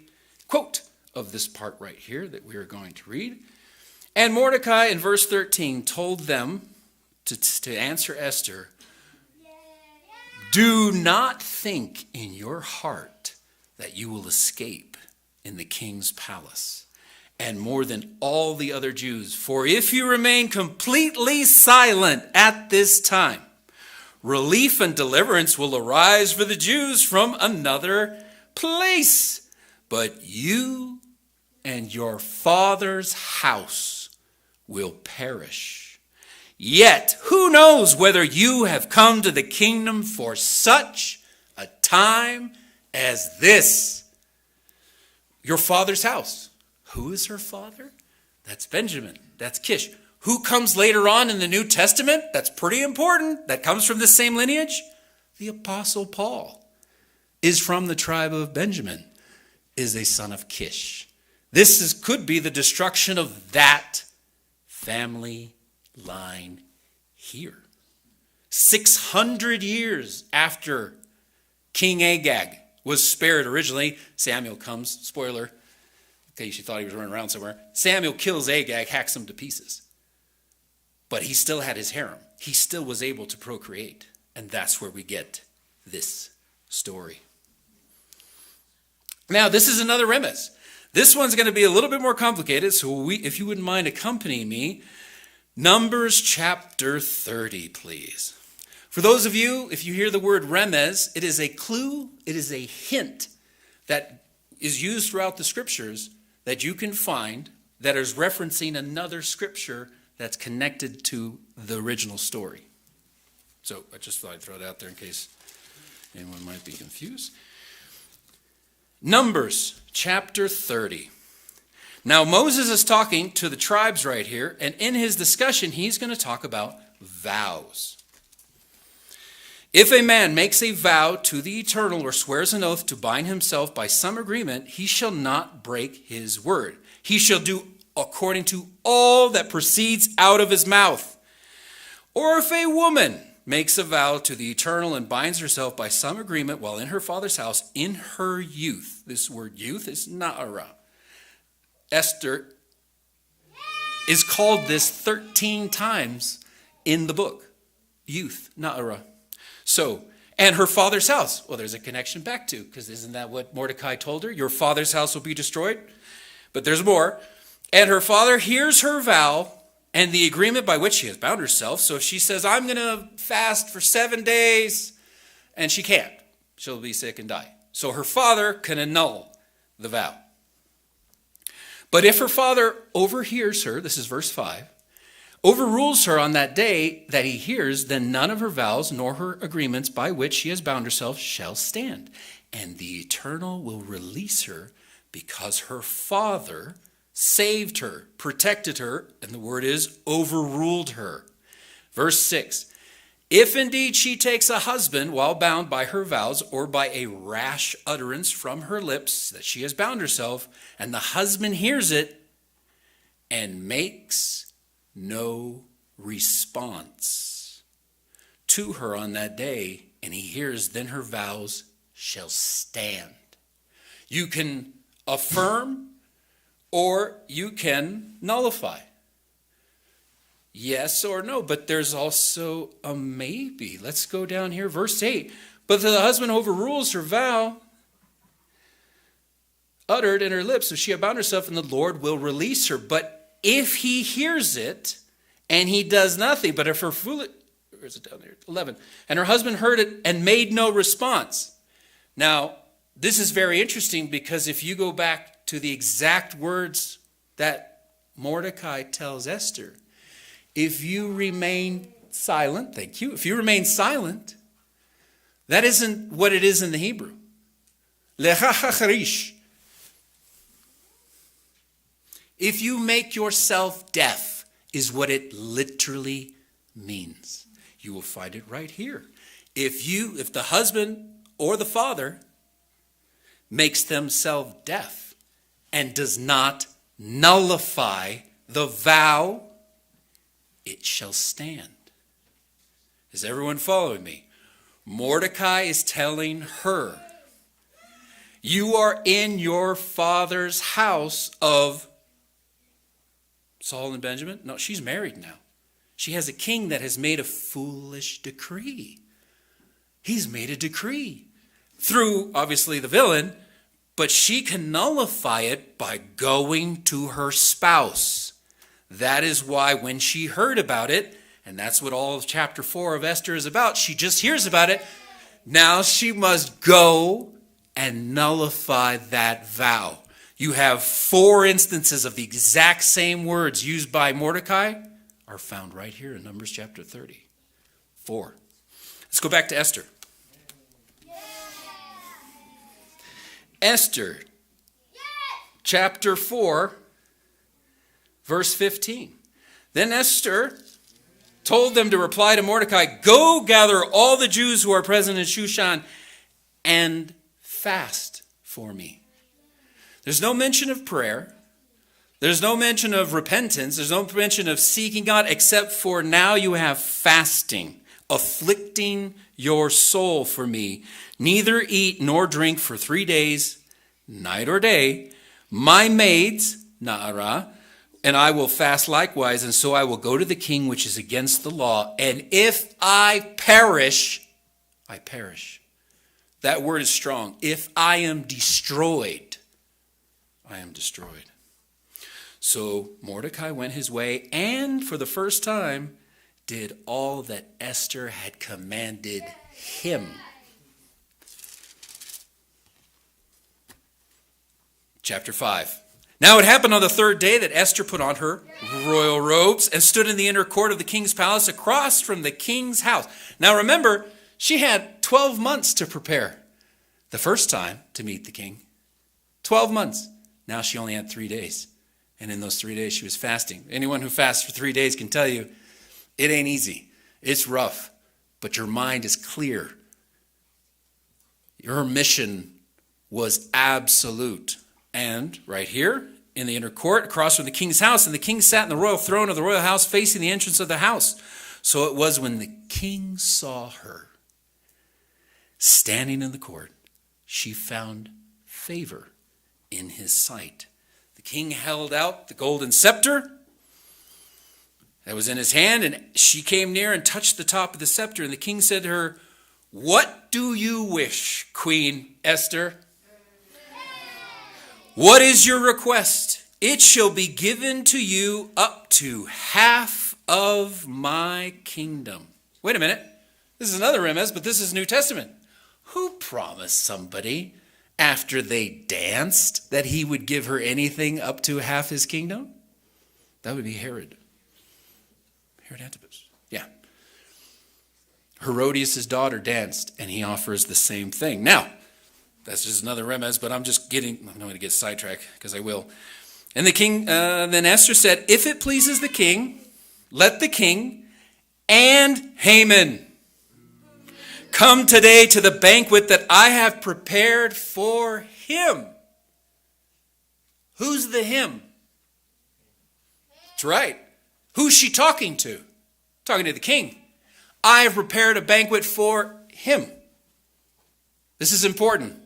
Speaker 1: quote of this part right here that we are going to read. And Mordecai, in verse 13, told them to answer Esther, do not think in your heart that you will escape in the king's palace, and more than all the other Jews. For if you remain completely silent at this time, relief and deliverance will arise for the Jews from another place. But you and your father's house will perish. Yet, who knows whether you have come to the kingdom for such a time as this? Your father's house. Who is her father? That's Benjamin. That's Kish. Who comes later on in the New Testament? That's pretty important. That comes from the same lineage. The Apostle Paul is from the tribe of Benjamin, is a son of Kish. This could be the destruction of that family line here. 600 years after King Agag was spared originally, Samuel comes, spoiler, in case you thought he was running around somewhere. Samuel kills Agag, hacks him to pieces. But he still had his harem. He still was able to procreate. And that's where we get this story. Now, this is another remez. This one's going to be a little bit more complicated, so if you wouldn't mind accompanying me, Numbers chapter 30, please. For those of you, if you hear the word remez, it is a clue, it is a hint that is used throughout the scriptures that you can find that is referencing another scripture that's connected to the original story. So I just thought I'd throw it out there in case anyone might be confused. Numbers chapter 30. Now Moses is talking to the tribes right here, and in his discussion, he's going to talk about vows. If a man makes a vow to the Eternal or swears an oath to bind himself by some agreement, he shall not break his word. He shall do according to all that proceeds out of his mouth. Or if a woman makes a vow to the Eternal and binds herself by some agreement while in her father's house in her youth. This word youth is na'ara. Esther is called this 13 times in the book. Youth, na'ara. So, and her father's house. Well, there's a connection back to, because isn't that what Mordecai told her? Your father's house will be destroyed. But there's more. And her father hears her vow and the agreement by which she has bound herself. So if she says, I'm going to fast for 7 days, and she can't, she'll be sick and die. So her father can annul the vow. But if her father overhears her, this is verse 5, overrules her on that day that he hears, then none of her vows nor her agreements by which she has bound herself shall stand. And the Eternal will release her because her father saved her, protected her, and the word is overruled her. Verse 6, if indeed she takes a husband while bound by her vows or by a rash utterance from her lips that she has bound herself, and the husband hears it and makes no response to her on that day, and he hears, then her vows shall stand. You can affirm or you can nullify. Yes or no, but there's also a maybe. Let's go down here, verse 8. But if the husband overrules her vow uttered in her lips, if she had bound herself, and the Lord will release her. But if he hears it and he does nothing, but if her foolish, where is it down there? 11. And her husband heard it and made no response. Now, this is very interesting because if you go back to the exact words that Mordecai tells Esther, if you remain silent, thank you, if you remain silent, that isn't what it is in the Hebrew. Lechacharish. If you make yourself deaf is what it literally means. You will find it right here. If the husband or the father makes themselves deaf and does not nullify the vow, it shall stand. Is everyone following me? Mordecai is telling her, you are in your father's house of Saul and Benjamin? No, she's married now. She has a king that has made a foolish decree. He's made a decree through, obviously, the villain, but she can nullify it by going to her spouse. That is why when she heard about it, and that's what all of chapter 4 of Esther is about, she just hears about it. Now she must go and nullify that vow. You have 4 instances of the exact same words used by Mordecai are found right here in Numbers chapter 30. 4. Let's go back to Esther. Esther, chapter 4, verse 15. Then Esther told them to reply to Mordecai, go gather all the Jews who are present in Shushan and fast for me. There's no mention of prayer. There's no mention of repentance. There's no mention of seeking God, except for now you have fasting, afflicting your soul for me. Neither eat nor drink for 3 days, night or day. My maids, Na'ara, and I will fast likewise, and so I will go to the king, which is against the law. And if I perish, I perish. That word is strong. If I am destroyed, I am destroyed. So Mordecai went his way, and for the first time did all that Esther had commanded him. Chapter 5. Now it happened on the 3rd day that Esther put on her royal robes and stood in the inner court of the king's palace across from the king's house. Now remember, she had 12 months to prepare the first time to meet the king. 12 months. Now she only had 3 days. And in those 3 days she was fasting. Anyone who fasts for 3 days can tell you it ain't easy. It's rough. but your mind is clear. Your mission was absolute. And right here in the inner court, across from the king's house, and the king sat in the royal throne of the royal house facing the entrance of the house. So it was when the king saw her standing in the court, she found favor in his sight. The king held out the golden scepter that was in his hand, and she came near and touched the top of the scepter. And the king said to her, "What do you wish, Queen Esther? What is your request? It shall be given to you up to half of my kingdom." Wait a minute. This is another remez, but this is New Testament. Who promised somebody after they danced that he would give her anything up to half his kingdom? That would be Herod. Herod Antipas. Yeah. Herodias' daughter danced, and he offers the same thing. Now, that's just another remez, but I'm going to get sidetracked because I will. And the king, then Esther said, "If it pleases the king, let the king and Haman come today to the banquet that I have prepared for him." Who's the him? That's right. Who's she talking to? Talking to the king. I have prepared a banquet for him. This is important.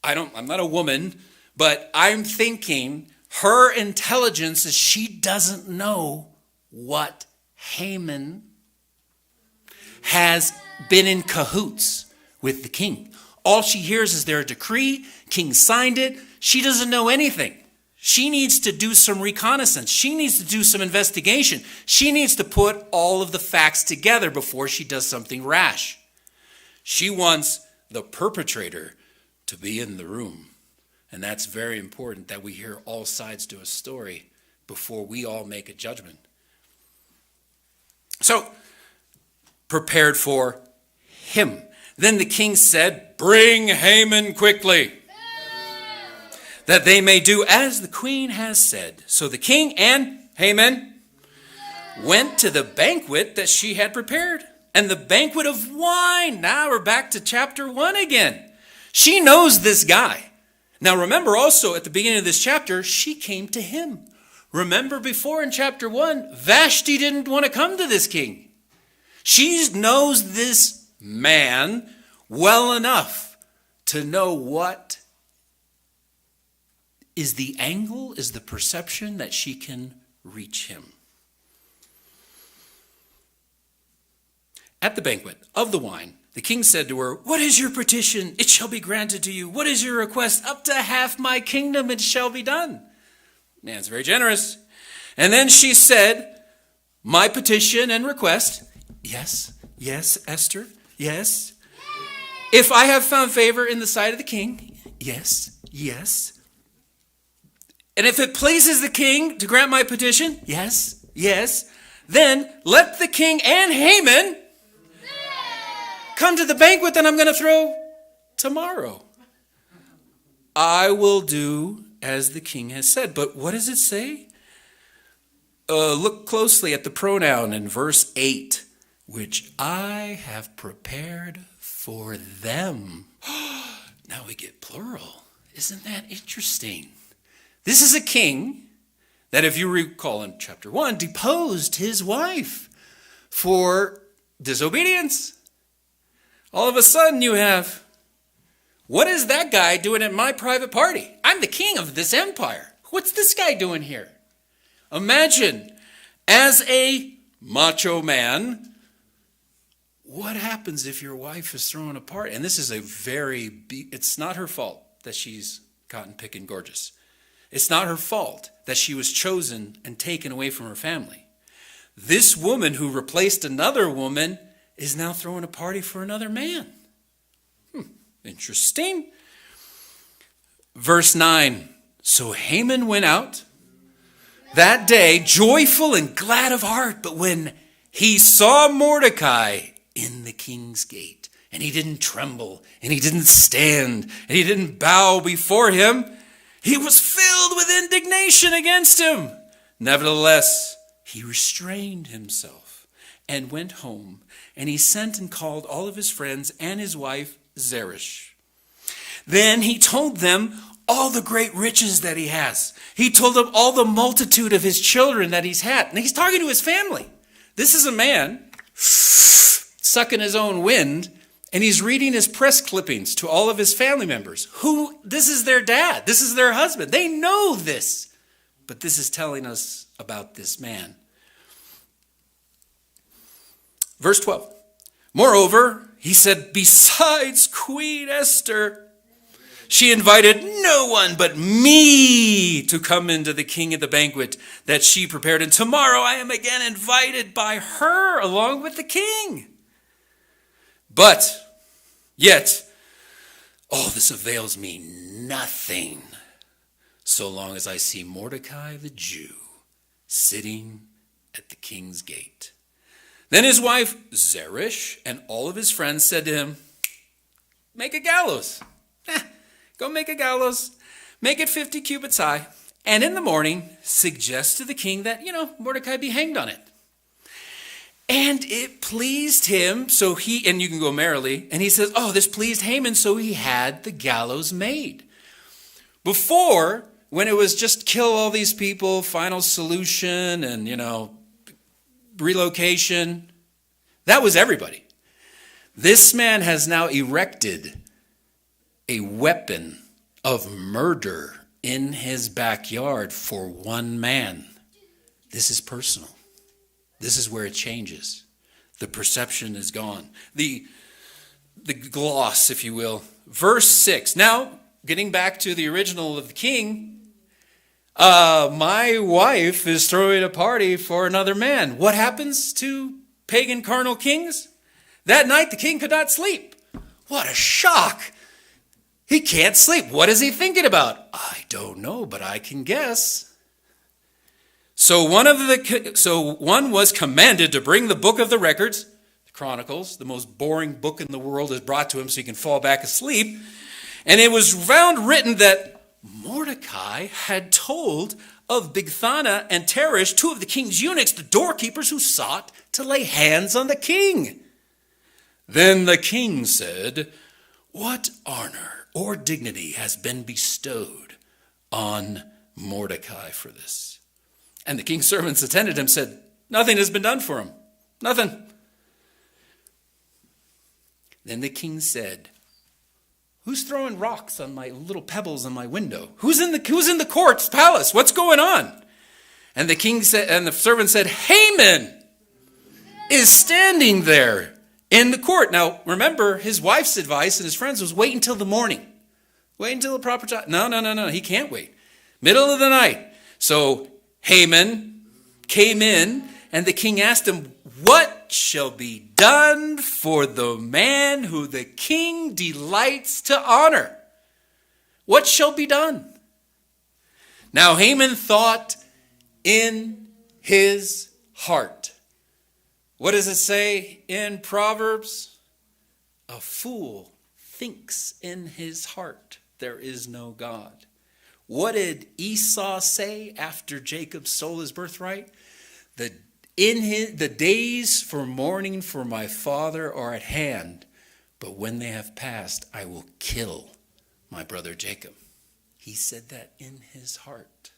Speaker 1: I'm not a woman, but I'm thinking her intelligence is she doesn't know what Haman has been in cahoots with the king. All she hears is there a decree, king signed it. She doesn't know anything. She needs to do some reconnaissance. She needs to do some investigation. She needs to put all of the facts together before she does something rash. She wants the perpetrator to be in the room. And that's very important that we hear all sides to a story before we all make a judgment. So, prepared for him. Then the king said, "Bring Haman quickly, that they may do as the queen has said." So the king and Haman went to the banquet that she had prepared. And the banquet of wine. Now we're back to chapter 1 again. She knows this guy. Now remember also at the beginning of this chapter, she came to him. Remember before in chapter 1, Vashti didn't want to come to this king. She knows this man well enough to know what is the angle, is the perception that she can reach him. At the banquet of the wine, the king said to her, "What is your petition? It shall be granted to you. What is your request? Up to half my kingdom it shall be done." Man, it's very generous. And then she said, "My petition and request," yes, Esther, yes. "If I have found favor in the sight of the king," yes. "And if it pleases the king to grant my petition," yes. "Then let the king and Haman come to the banquet that I'm going to throw tomorrow. I will do as the king has said." But what does it say? Look closely at the pronoun in verse 8, "which I have prepared for them." Now we get plural. Isn't that interesting? This is a king that, if you recall in chapter 1, deposed his wife for disobedience. All of a sudden you have, what is that guy doing at my private party? I'm the king of this empire. What's this guy doing here? Imagine, as a macho man, what happens if your wife is throwing a party? And this is it's not her fault that she's cotton picking gorgeous. It's not her fault that she was chosen and taken away from her family. This woman who replaced another woman is now throwing a party for another man. Interesting. Verse 9, "So Haman went out that day joyful and glad of heart, but when he saw Mordecai in the king's gate," and he didn't tremble, and he didn't stand, and he didn't bow before him, he was filled with indignation against him. Nevertheless, he restrained himself and went home, and he sent and called all of his friends and his wife Zeresh. Then he told them all the great riches that he has. He told them all the multitude of his children that he's had. And he's talking to his family. This is a man sucking his own wind, and he's reading his press clippings to all of his family members. This is their dad. This is their husband. They know this. But this is telling us about this man. Verse 12. Moreover, he said, besides Queen Esther, she invited no one but me to come into the king at the banquet that she prepared. And tomorrow I am again invited by her along with the king. But yet, all this avails me nothing so long as I see Mordecai the Jew sitting at the king's gate. Then his wife Zeresh and all of his friends said to him, make a gallows. Go make a gallows, make it 50 cubits high, and in the morning suggest to the king that, Mordecai be hanged on it. And it pleased him, and you can go merrily, and he says, this pleased Haman, so he had the gallows made. Before, when it was just kill all these people, final solution, and, relocation, that was everybody. This man has now erected a weapon of murder in his backyard for one man. This is personal. This is where it changes. The perception is gone. The gloss, if you will. Verse 6. Now, getting back to the original of the king, my wife is throwing a party for another man. What happens to pagan carnal kings? That night the king could not sleep. What a shock. He can't sleep. What is he thinking about? I don't know, but I can guess. So one was commanded to bring the book of the records, the Chronicles, the most boring book in the world, is brought to him so he can fall back asleep. And it was found written that Mordecai had told of Bigthana and Teresh, two of the king's eunuchs, the doorkeepers who sought to lay hands on the king. Then the king said, what honor or dignity has been bestowed on Mordecai for this? And the king's servants attended him, said, nothing has been done for him. Nothing. Then the king said, who's throwing rocks on my little pebbles on my window? Who's in the court's palace? What's going on? And the king said, and the servant said, Haman is standing there in the court. Now, remember, his wife's advice and his friends was wait until the morning. Wait until the proper time. No. He can't wait. Middle of the night. So Haman came in, and the king asked him, what shall be done for the man who the king delights to honor? What shall be done? Now Haman thought in his heart. What does it say in Proverbs? A fool thinks in his heart there is no God. What did Esau say after Jacob sold his birthright? The days for mourning for my father are at hand, but when they have passed, I will kill my brother Jacob. He said that in his heart.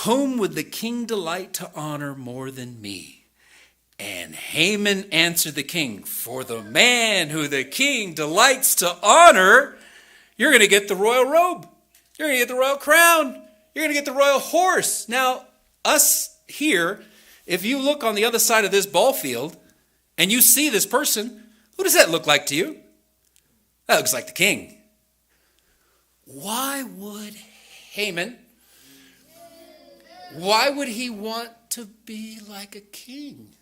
Speaker 1: Whom would the king delight to honor more than me? And Haman answered the king, for the man who the king delights to honor, you're going to get the royal robe. You're going to get the royal crown. You're going to get the royal horse. Now, us here, if you look on the other side of this ball field and you see this person, who does that look like to you? That looks like the king. Why would Haman, why would he want to be like a king?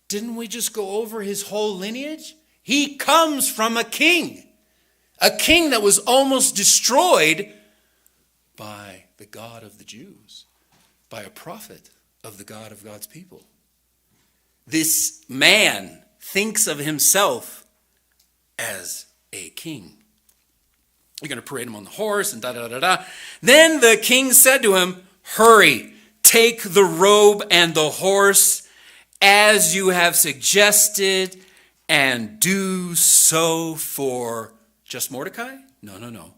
Speaker 1: Didn't we just go over his whole lineage? He comes from a king that was almost destroyed by the God of the Jews, by a prophet of the God of God's people. This man thinks of himself as a king. You're going to parade him on the horse and da-da-da-da. Then the king said to him, hurry, take the robe and the horse as you have suggested, and do so for just Mordecai? No.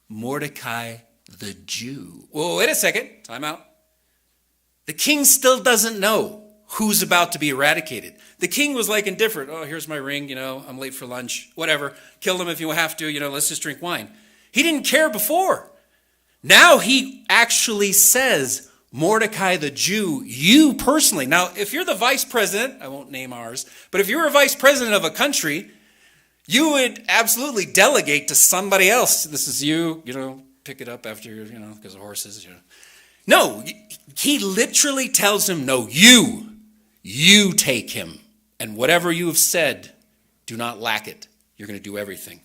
Speaker 1: Mordecai the Jew. Whoa, wait a second. Time out. The king still doesn't know who's about to be eradicated. The king was like indifferent. Oh, here's my ring, I'm late for lunch. Whatever. Kill him if you have to, let's just drink wine. He didn't care before. Now he actually says, Mordecai the Jew, you personally. Now, if you're the vice president, I won't name ours, but if you're a vice president of a country, you would absolutely delegate to somebody else. This is you, pick it up after, because of horses. No, he literally tells him, no, you take him. And whatever you have said, do not lack it. You're going to do everything.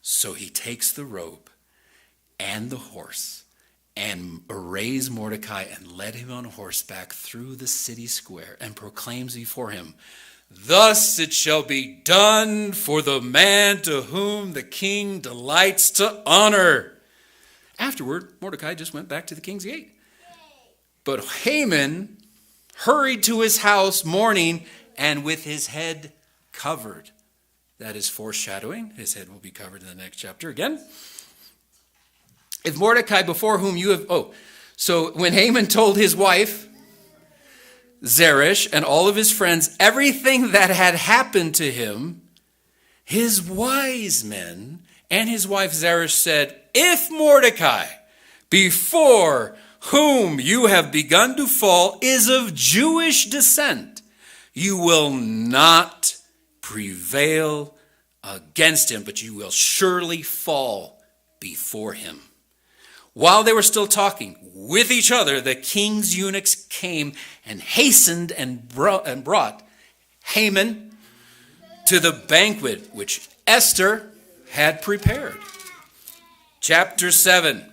Speaker 1: So he takes the robe and the horse and arrays Mordecai and led him on horseback through the city square and proclaims before him, thus it shall be done for the man to whom the king delights to honor. Afterward, Mordecai just went back to the king's gate. But Haman hurried to his house mourning and with his head covered. That is foreshadowing. His head will be covered in the next chapter again. If Mordecai before whom you have... so when Haman told his wife, Zeresh, and all of his friends, everything that had happened to him, his wise men and his wife Zeresh said, if Mordecai, before whom you have begun to fall, is of Jewish descent, you will not prevail against him, but you will surely fall before him. While they were still talking with each other, the king's eunuchs came and hastened and brought Haman to the banquet which Esther had prepared. Chapter 7.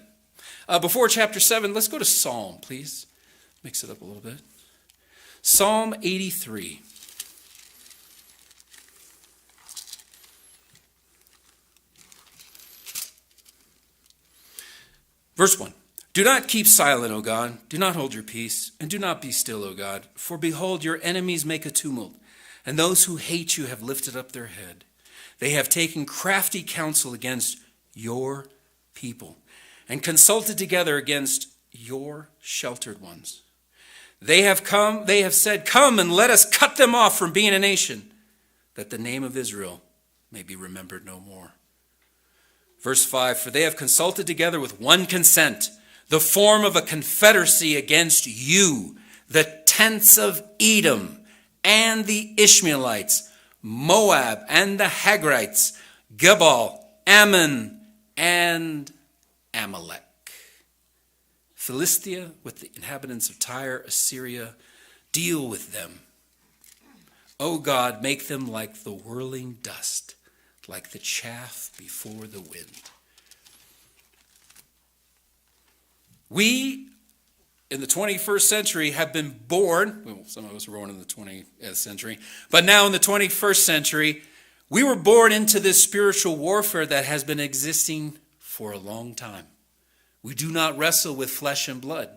Speaker 1: Before chapter 7, let's go to Psalm, please. Mix it up a little bit. Psalm 83. Verse 1. Do not keep silent, O God. Do not hold your peace, and do not be still, O God. For behold, your enemies make a tumult, and those who hate you have lifted up their head. They have taken crafty counsel against your people, and consulted together against your sheltered ones. They have said, come and let us cut them off from being a nation, that the name of Israel may be remembered no more. Verse 5, for they have consulted together with one consent, the form of a confederacy against you, the tents of Edom and the Ishmaelites, Moab and the Hagrites, Gebal, Ammon, and Amalek. Philistia with the inhabitants of Tyre, Assyria, deal with them. O God, make them like the whirling dust, like the chaff before the wind. We, in the 21st century, have been born, well, some of us were born in the 20th century, but now in the 21st century, we were born into this spiritual warfare that has been existing for a long time. We do not wrestle with flesh and blood,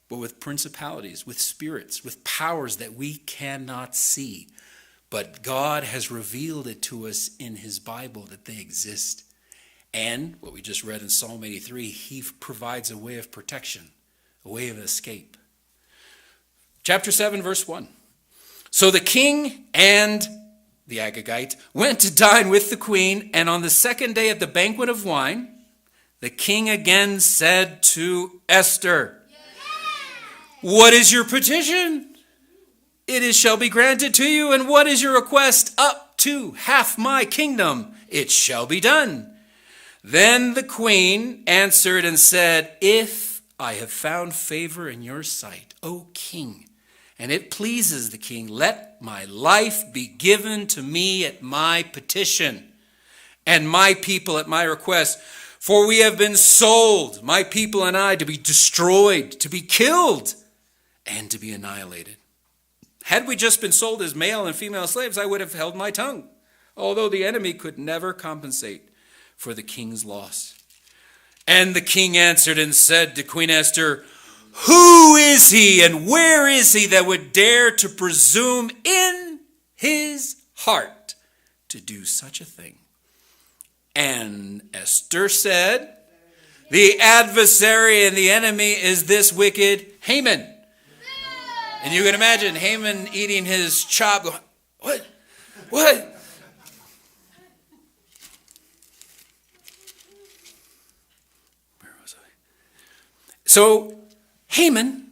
Speaker 1: but with principalities, with spirits, with powers that we cannot see. But God has revealed it to us in his Bible that they exist. And what we just read in Psalm 83, he provides a way of protection, a way of escape. Chapter 7, verse 1. So the king and the Agagite went to dine with the queen, and on the second day at the banquet of wine, the king again said to Esther, what is your petition? It shall be granted to you. And what is your request? Up to half my kingdom. It shall be done. Then the queen answered and said, if I have found favor in your sight, O king, and it pleases the king, let my life be given to me at my petition, and my people at my request. For we have been sold, my people and I, to be destroyed, to be killed, and to be annihilated. Had we just been sold as male and female slaves, I would have held my tongue, although the enemy could never compensate for the king's loss. And the king answered and said to Queen Esther, Who is he and where is he that would dare to presume in his heart to do such a thing? And Esther said, the adversary and the enemy is this wicked Haman. And you can imagine Haman eating his chop going, what? What? Where was I? So Haman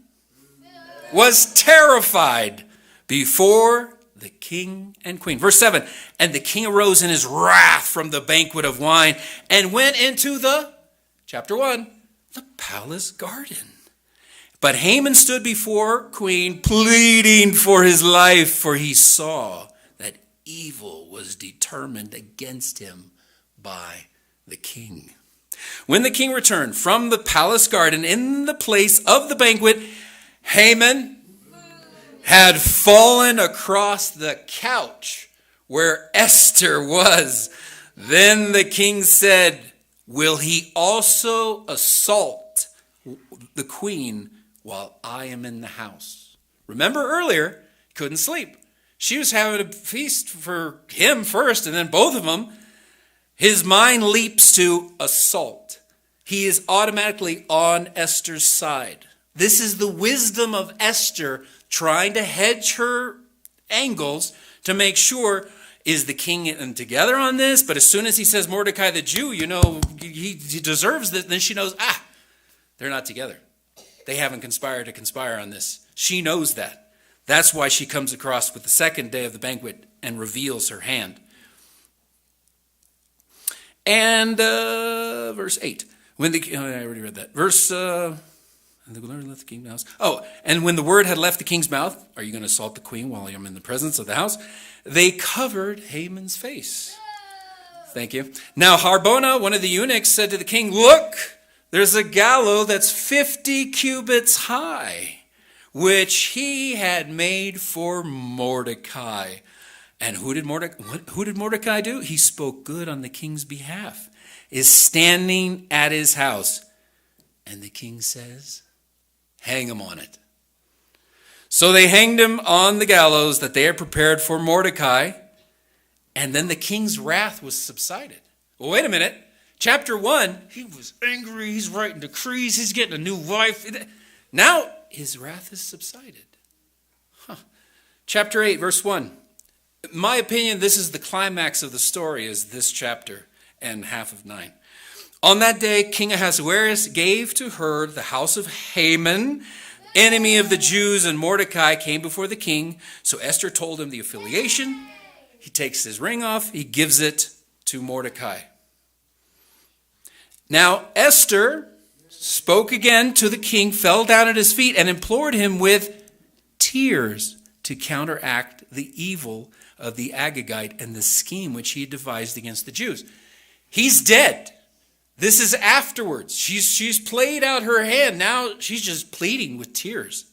Speaker 1: was terrified before the king and queen. Verse 7, and the king arose in his wrath from the banquet of wine and went into the, chapter 1, the palace garden. But Haman stood before queen pleading for his life, for he saw that evil was determined against him by the king. When the king returned from the palace garden in the place of the banquet, Haman had fallen across the couch where Esther was. Then the king said, will he also assault the queen while I am in the house? Remember earlier, he couldn't sleep. She was having a feast for him first, and then both of them. His mind leaps to assault. He is automatically on Esther's side. This is the wisdom of Esther trying to hedge her angles to make sure, is the king and together on this? But as soon as he says Mordecai the Jew, he deserves this. Then she knows, they're not together. They haven't conspired to conspire on this. She knows that. That's why she comes across with the second day of the banquet and reveals her hand. And verse 8. I already read that. Verse, and the Lord left the king's house. Oh, and when the word had left the king's mouth, are you going to assault the queen while I'm in the presence of the house? They covered Haman's face. Thank you. Now Harbona, one of the eunuchs, said to the king, look, there's a gallows that's 50 cubits high, which he had made for Mordecai. And who did Mordecai do? He spoke good on the king's behalf, is standing at his house. And the king says, hang him on it. So they hanged him on the gallows that they had prepared for Mordecai. And then the king's wrath was subsided. Well, wait a minute. Chapter 1, he was angry. He's writing decrees. He's getting a new wife. Now his wrath has subsided. Chapter 8, verse 1. In my opinion, this is the climax of the story, is this chapter and half of 9. On that day, King Ahasuerus gave to her the house of Haman, enemy of the Jews, and Mordecai came before the king. So Esther told him the affiliation. He takes his ring off. He gives it to Mordecai. Now Esther spoke again to the king, fell down at his feet, and implored him with tears to counteract the evil of the Agagite and the scheme which he had devised against the Jews. He's dead. This is afterwards. She's played out her hand. Now she's just pleading with tears.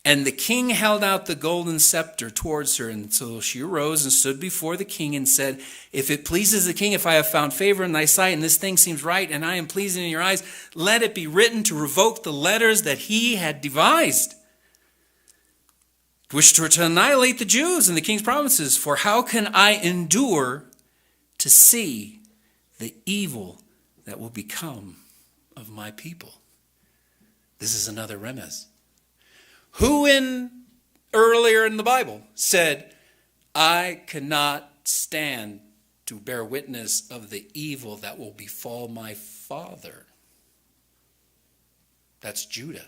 Speaker 1: And the king held out the golden scepter towards her. And so she arose and stood before the king and said, if it pleases the king, if I have found favor in thy sight, and this thing seems right, and I am pleasing in your eyes, let it be written to revoke the letters that he had devised, which were to annihilate the Jews in the king's provinces. For how can I endure to see the evil that will become of my people? This is another remez. Who earlier in the Bible said, I cannot stand to bear witness of the evil that will befall my father? That's Judah.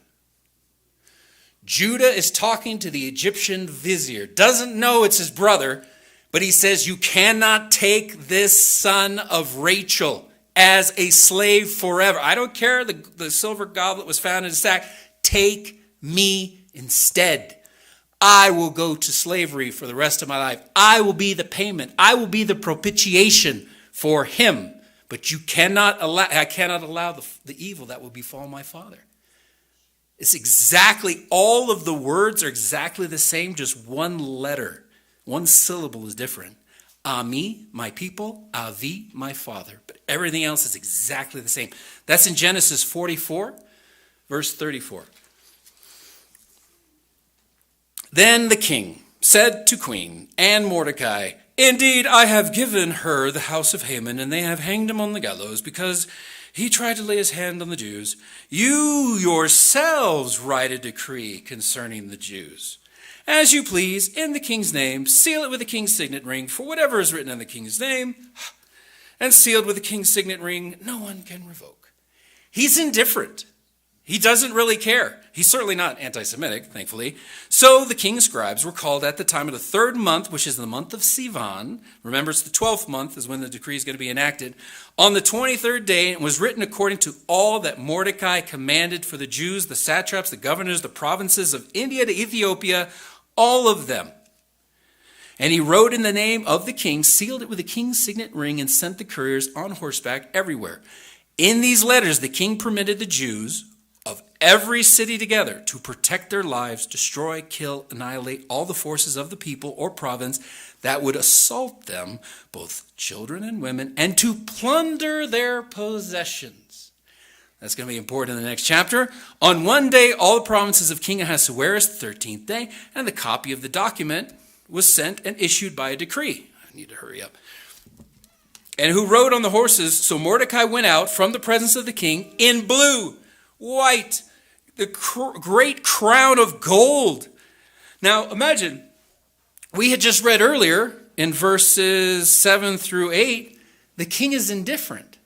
Speaker 1: Judah is talking to the Egyptian vizier. Doesn't know it's his brother, but he says, you cannot take this son of Rachel as a slave forever. I don't care. The silver goblet was found in his sack. Take me instead. I will go to slavery for the rest of my life. I will be the payment. I will be the propitiation for him. But I cannot allow the evil that will befall my father. It's exactly, all of the words are exactly the same, just one letter. One syllable is different. Ami, my people. Avi, my father. But everything else is exactly the same. That's in Genesis 44, verse 34. Then the king said to Queen and Mordecai, "Indeed, I have given her the house of Haman, and they have hanged him on the gallows because he tried to lay his hand on the Jews. You yourselves write a decree concerning the Jews. As you please, in the king's name, seal it with the king's signet ring, for whatever is written in the king's name and sealed with the king's signet ring, no one can revoke." He's indifferent. He doesn't really care. He's certainly not anti-Semitic, thankfully. So the king's scribes were called at the time of the third month, which is the month of Sivan. Remember, it's the 12th month is when the decree is going to be enacted. On the 23rd day, it was written according to all that Mordecai commanded for the Jews, the satraps, the governors, the provinces of India to Ethiopia, all of them. And he wrote in the name of the king, sealed it with the king's signet ring, and sent the couriers on horseback everywhere. In these letters, the king permitted the Jews of every city together to protect their lives, destroy, kill, annihilate all the forces of the people or province that would assault them, both children and women, and to plunder their possessions. That's going to be important in the next chapter. On one day, all the provinces of King Ahasuerus, the 13th day, and the copy of the document was sent and issued by a decree. I need to hurry up. And who rode on the horses? So Mordecai went out from the presence of the king in blue, white, the great crown of gold. Now imagine, we had just read earlier in verses 7 through 8, the king is indifferent.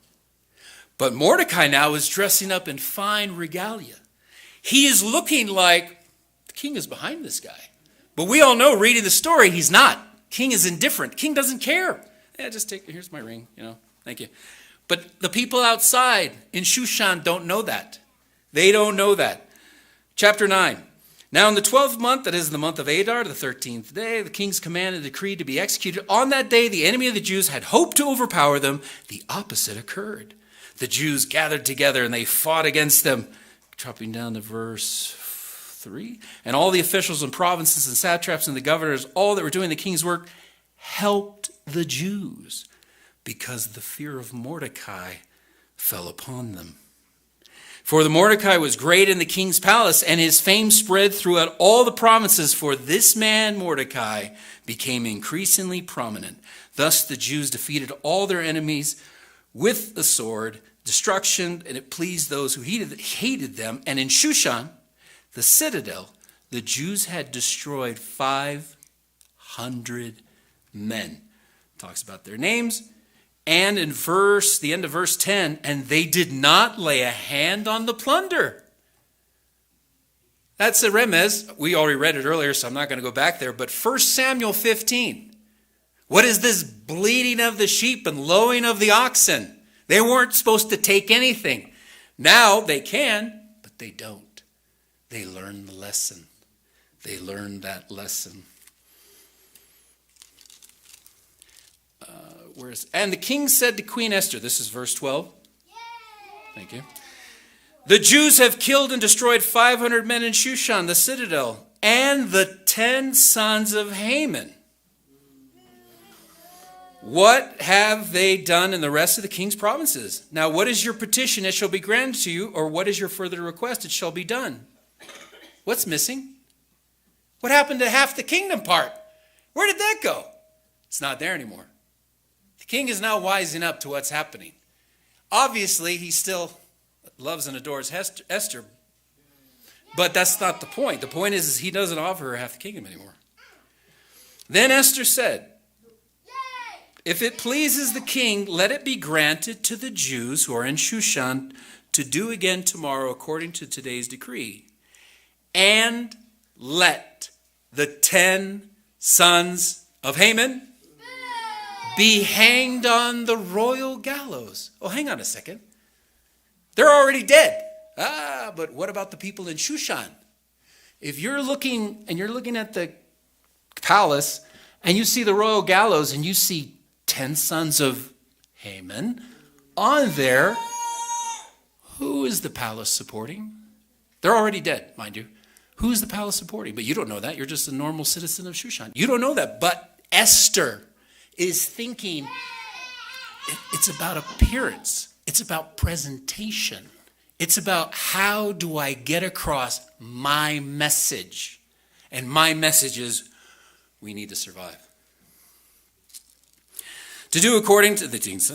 Speaker 1: But Mordecai now is dressing up in fine regalia. He is looking like the king is behind this guy. But we all know, reading the story, he's not. King is indifferent. King doesn't care. Yeah, just here's my ring, thank you. But the people outside in Shushan don't know that. They don't know that. Chapter 9. Now in the 12th month, that is the month of Adar, the 13th day, the king's command and decree to be executed. On that day, the enemy of the Jews had hoped to overpower them. The opposite occurred. The Jews gathered together and they fought against them. Dropping down to verse 3. And all the officials and provinces and satraps and the governors, all that were doing the king's work, helped the Jews because the fear of Mordecai fell upon them. For the Mordecai was great in the king's palace, and his fame spread throughout all the provinces, for this man Mordecai became increasingly prominent. Thus the Jews defeated all their enemies with the sword, destruction, and it pleased those who hated them. And in Shushan, the citadel, the Jews had destroyed 500 men. Talks about their names. And in the end of verse 10, and they did not lay a hand on the plunder. That's a remez. We already read it earlier, so I'm not going to go back there. But 1 Samuel 15. What is this bleating of the sheep and lowing of the oxen? They weren't supposed to take anything. Now they can, but they don't. They learn the lesson. They learned that lesson. And the king said to Queen Esther, this is verse 12. Thank you. The Jews have killed and destroyed 500 men in Shushan, the citadel, and the 10 sons of Haman. What have they done in the rest of the king's provinces? Now, what is your petition? It shall be granted to you, or what is your further request? It shall be done. What's missing? What happened to half the kingdom part? Where did that go? It's not there anymore. The king is now wising up to what's happening. Obviously, he still loves and adores Esther, but that's not the point. The point is he doesn't offer her half the kingdom anymore. Then Esther said, if it pleases the king, let it be granted to the Jews who are in Shushan to do again tomorrow according to today's decree. And let the 10 sons of Haman be hanged on the royal gallows. Oh, hang on a second. They're already dead. But what about the people in Shushan? If you're looking at the palace and you see the royal gallows and you see 10 sons of Haman on there, who is the palace supporting? They're already dead, mind you. Who is the palace supporting? But you don't know that. You're just a normal citizen of Shushan. You don't know that. But Esther is thinking it's about appearance. It's about presentation. It's about how do I get across my message. And my message is, we need to survive. To do according to the kings,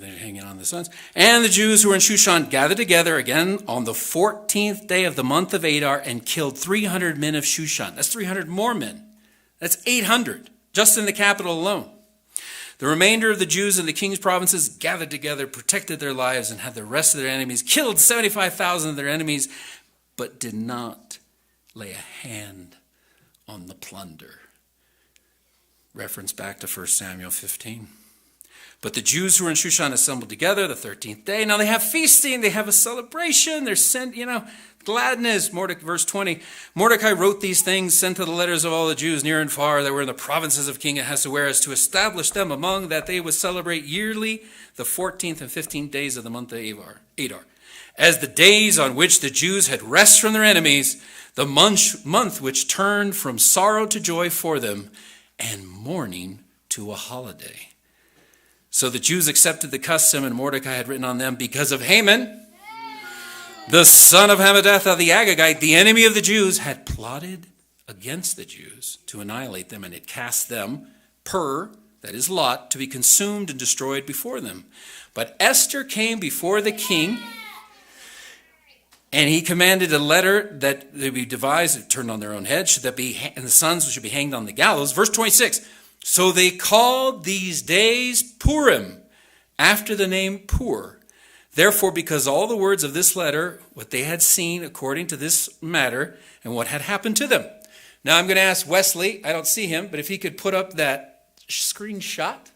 Speaker 1: they're hanging on the sons, and the Jews who were in Shushan gathered together again on the 14th day of the month of Adar and killed 300 men of Shushan. That's 300 more men. That's 800, just in the capital alone. The remainder of the Jews in the king's provinces gathered together, protected their lives, and had the rest of their enemies, killed 75,000 of their enemies, but did not lay a hand on the plunder. Reference back to 1 Samuel 15. But the Jews who were in Shushan assembled together the 13th day. Now they have feasting, they have a celebration, they're sent, gladness. Verse 20, Mordecai wrote these things, sent to the letters of all the Jews near and far that were in the provinces of King Ahasuerus to establish them among that they would celebrate yearly the 14th and 15th days of the month of Adar, as the days on which the Jews had rest from their enemies, the month which turned from sorrow to joy for them, and mourning to a holiday. So the Jews accepted the custom, and Mordecai had written on them because of Haman, the son of Hammedatha the Agagite, the enemy of the Jews, had plotted against the Jews to annihilate them, and had cast them, that is Lot, to be consumed and destroyed before them. But Esther came before the king, and he commanded a letter that they be devised, turned on their own heads, and the sons should be hanged on the gallows. Verse 26. So they called these days Purim, after the name Pur. Therefore, because all the words of this letter, what they had seen according to this matter, and what had happened to them. Now I'm going to ask Wesley, I don't see him, but if he could put up that screenshot.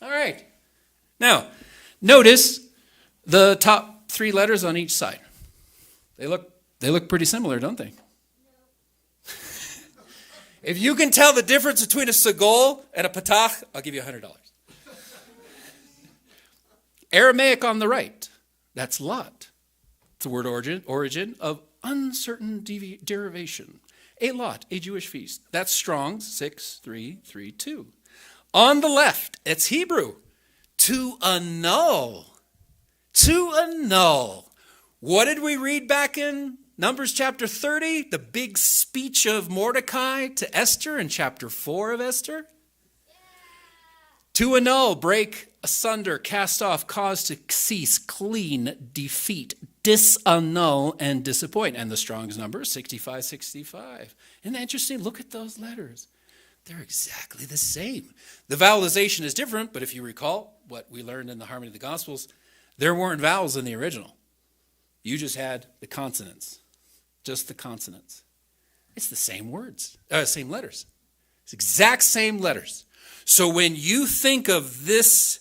Speaker 1: All right. Now, notice the top 3 letters on each side. They look pretty similar, don't they? If you can tell the difference between a Segol and a Patach, I'll give you $100. Aramaic on the right, that's Lot. It's the word origin of uncertain derivation. A Lot, a Jewish feast. That's Strong's 6332. On the left, it's Hebrew. To annul. To annul. What did we read back in Numbers chapter 30, the big speech of Mordecai to Esther in chapter 4 of Esther? To annul, break asunder, cast off, cause to cease, clean, defeat, disannul, and disappoint. And the Strong's number is 6565. Isn't that interesting? Look at those letters. They're exactly the same. The vowelization is different, but if you recall what we learned in the Harmony of the Gospels, there weren't vowels in the original. You just had the consonants. Just the consonants. It's the same words, same letters. It's exact same letters. So when you think of this,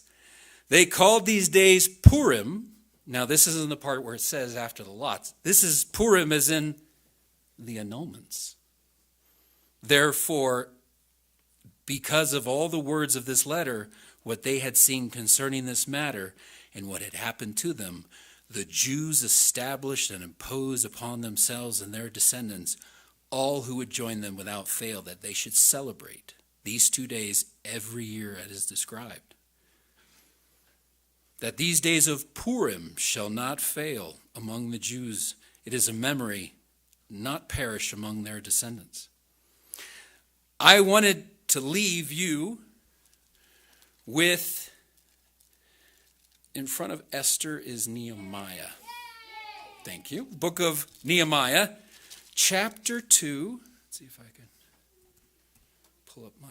Speaker 1: they called these days Purim. Now this isn't the part where it says after the lots. This is Purim as in the annulments. Therefore, because of all the words of this letter, what they had seen concerning this matter and what had happened to them, the Jews established and imposed upon themselves and their descendants, all who would join them without fail, that they should celebrate these 2 days every year as is described. That these days of Purim shall not fail among the Jews. It is a memory, not perish among their descendants. I wanted to leave you with, in front of Esther is Nehemiah. Thank you. Book of Nehemiah, chapter 2. Let's see if I can pull up my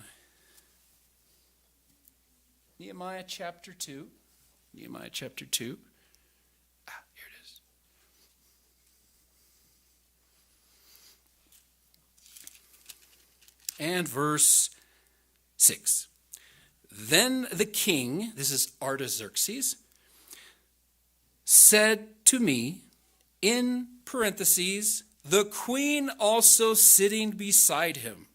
Speaker 1: Nehemiah chapter 2. Nehemiah chapter 2. Here it is. And verse 6. Then the king, this is Artaxerxes, said to me, in parentheses, the queen also sitting beside him,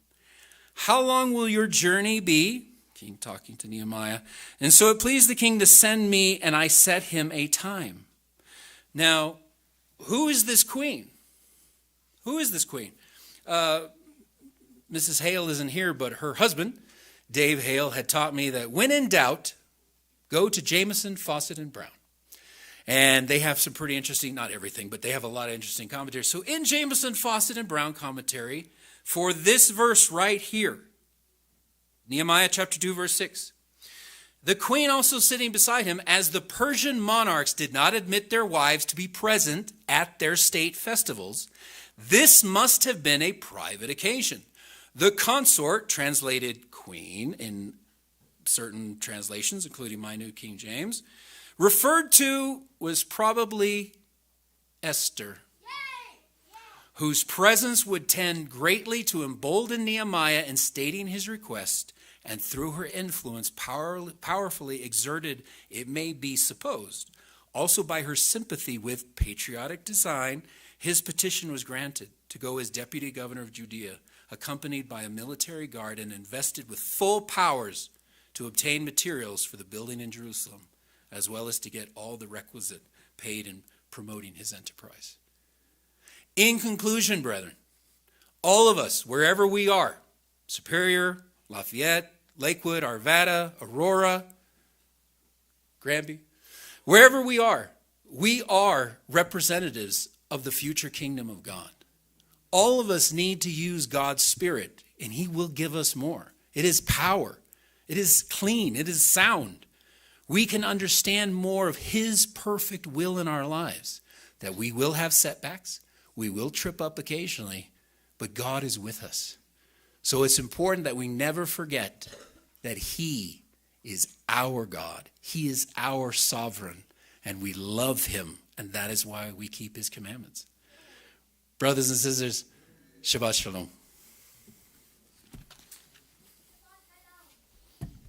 Speaker 1: how long will your journey be? King talking to Nehemiah. And so it pleased the king to send me, and I set him a time. Now, who is this queen? Who is this queen? Mrs. Hale isn't here, but her husband, Dave Hale, had taught me that when in doubt, go to Jameson, Fawcett, and Brown. And they have some pretty interesting, not everything, but they have a lot of interesting commentaries. So in Jameson, Fawcett, and Brown commentary, for this verse right here, Nehemiah chapter 2, verse 6, the queen also sitting beside him, as the Persian monarchs did not admit their wives to be present at their state festivals, this must have been a private occasion. The consort, translated queen in certain translations, including my New King James, referred to was probably Esther, whose presence would tend greatly to embolden Nehemiah in stating his request, and through her influence powerfully exerted, it may be supposed, also by her sympathy with patriotic design, his petition was granted to go as deputy governor of Judea, accompanied by a military guard and invested with full powers to obtain materials for the building in Jerusalem, as well as to get all the requisite paid in promoting his enterprise. In conclusion, brethren, all of us, wherever we are, Superior, Lafayette, Lakewood, Arvada, Aurora, Granby, wherever we are representatives of the future kingdom of God. All of us need to use God's Spirit, and he will give us more. It is power. It is clean. It is sound. We can understand more of his perfect will in our lives, that we will have setbacks. We will trip up occasionally, but God is with us. So it's important that we never forget that he is our God. He is our sovereign, and we love him, and that is why we keep his commandments. Brothers and sisters, Shabbat Shalom.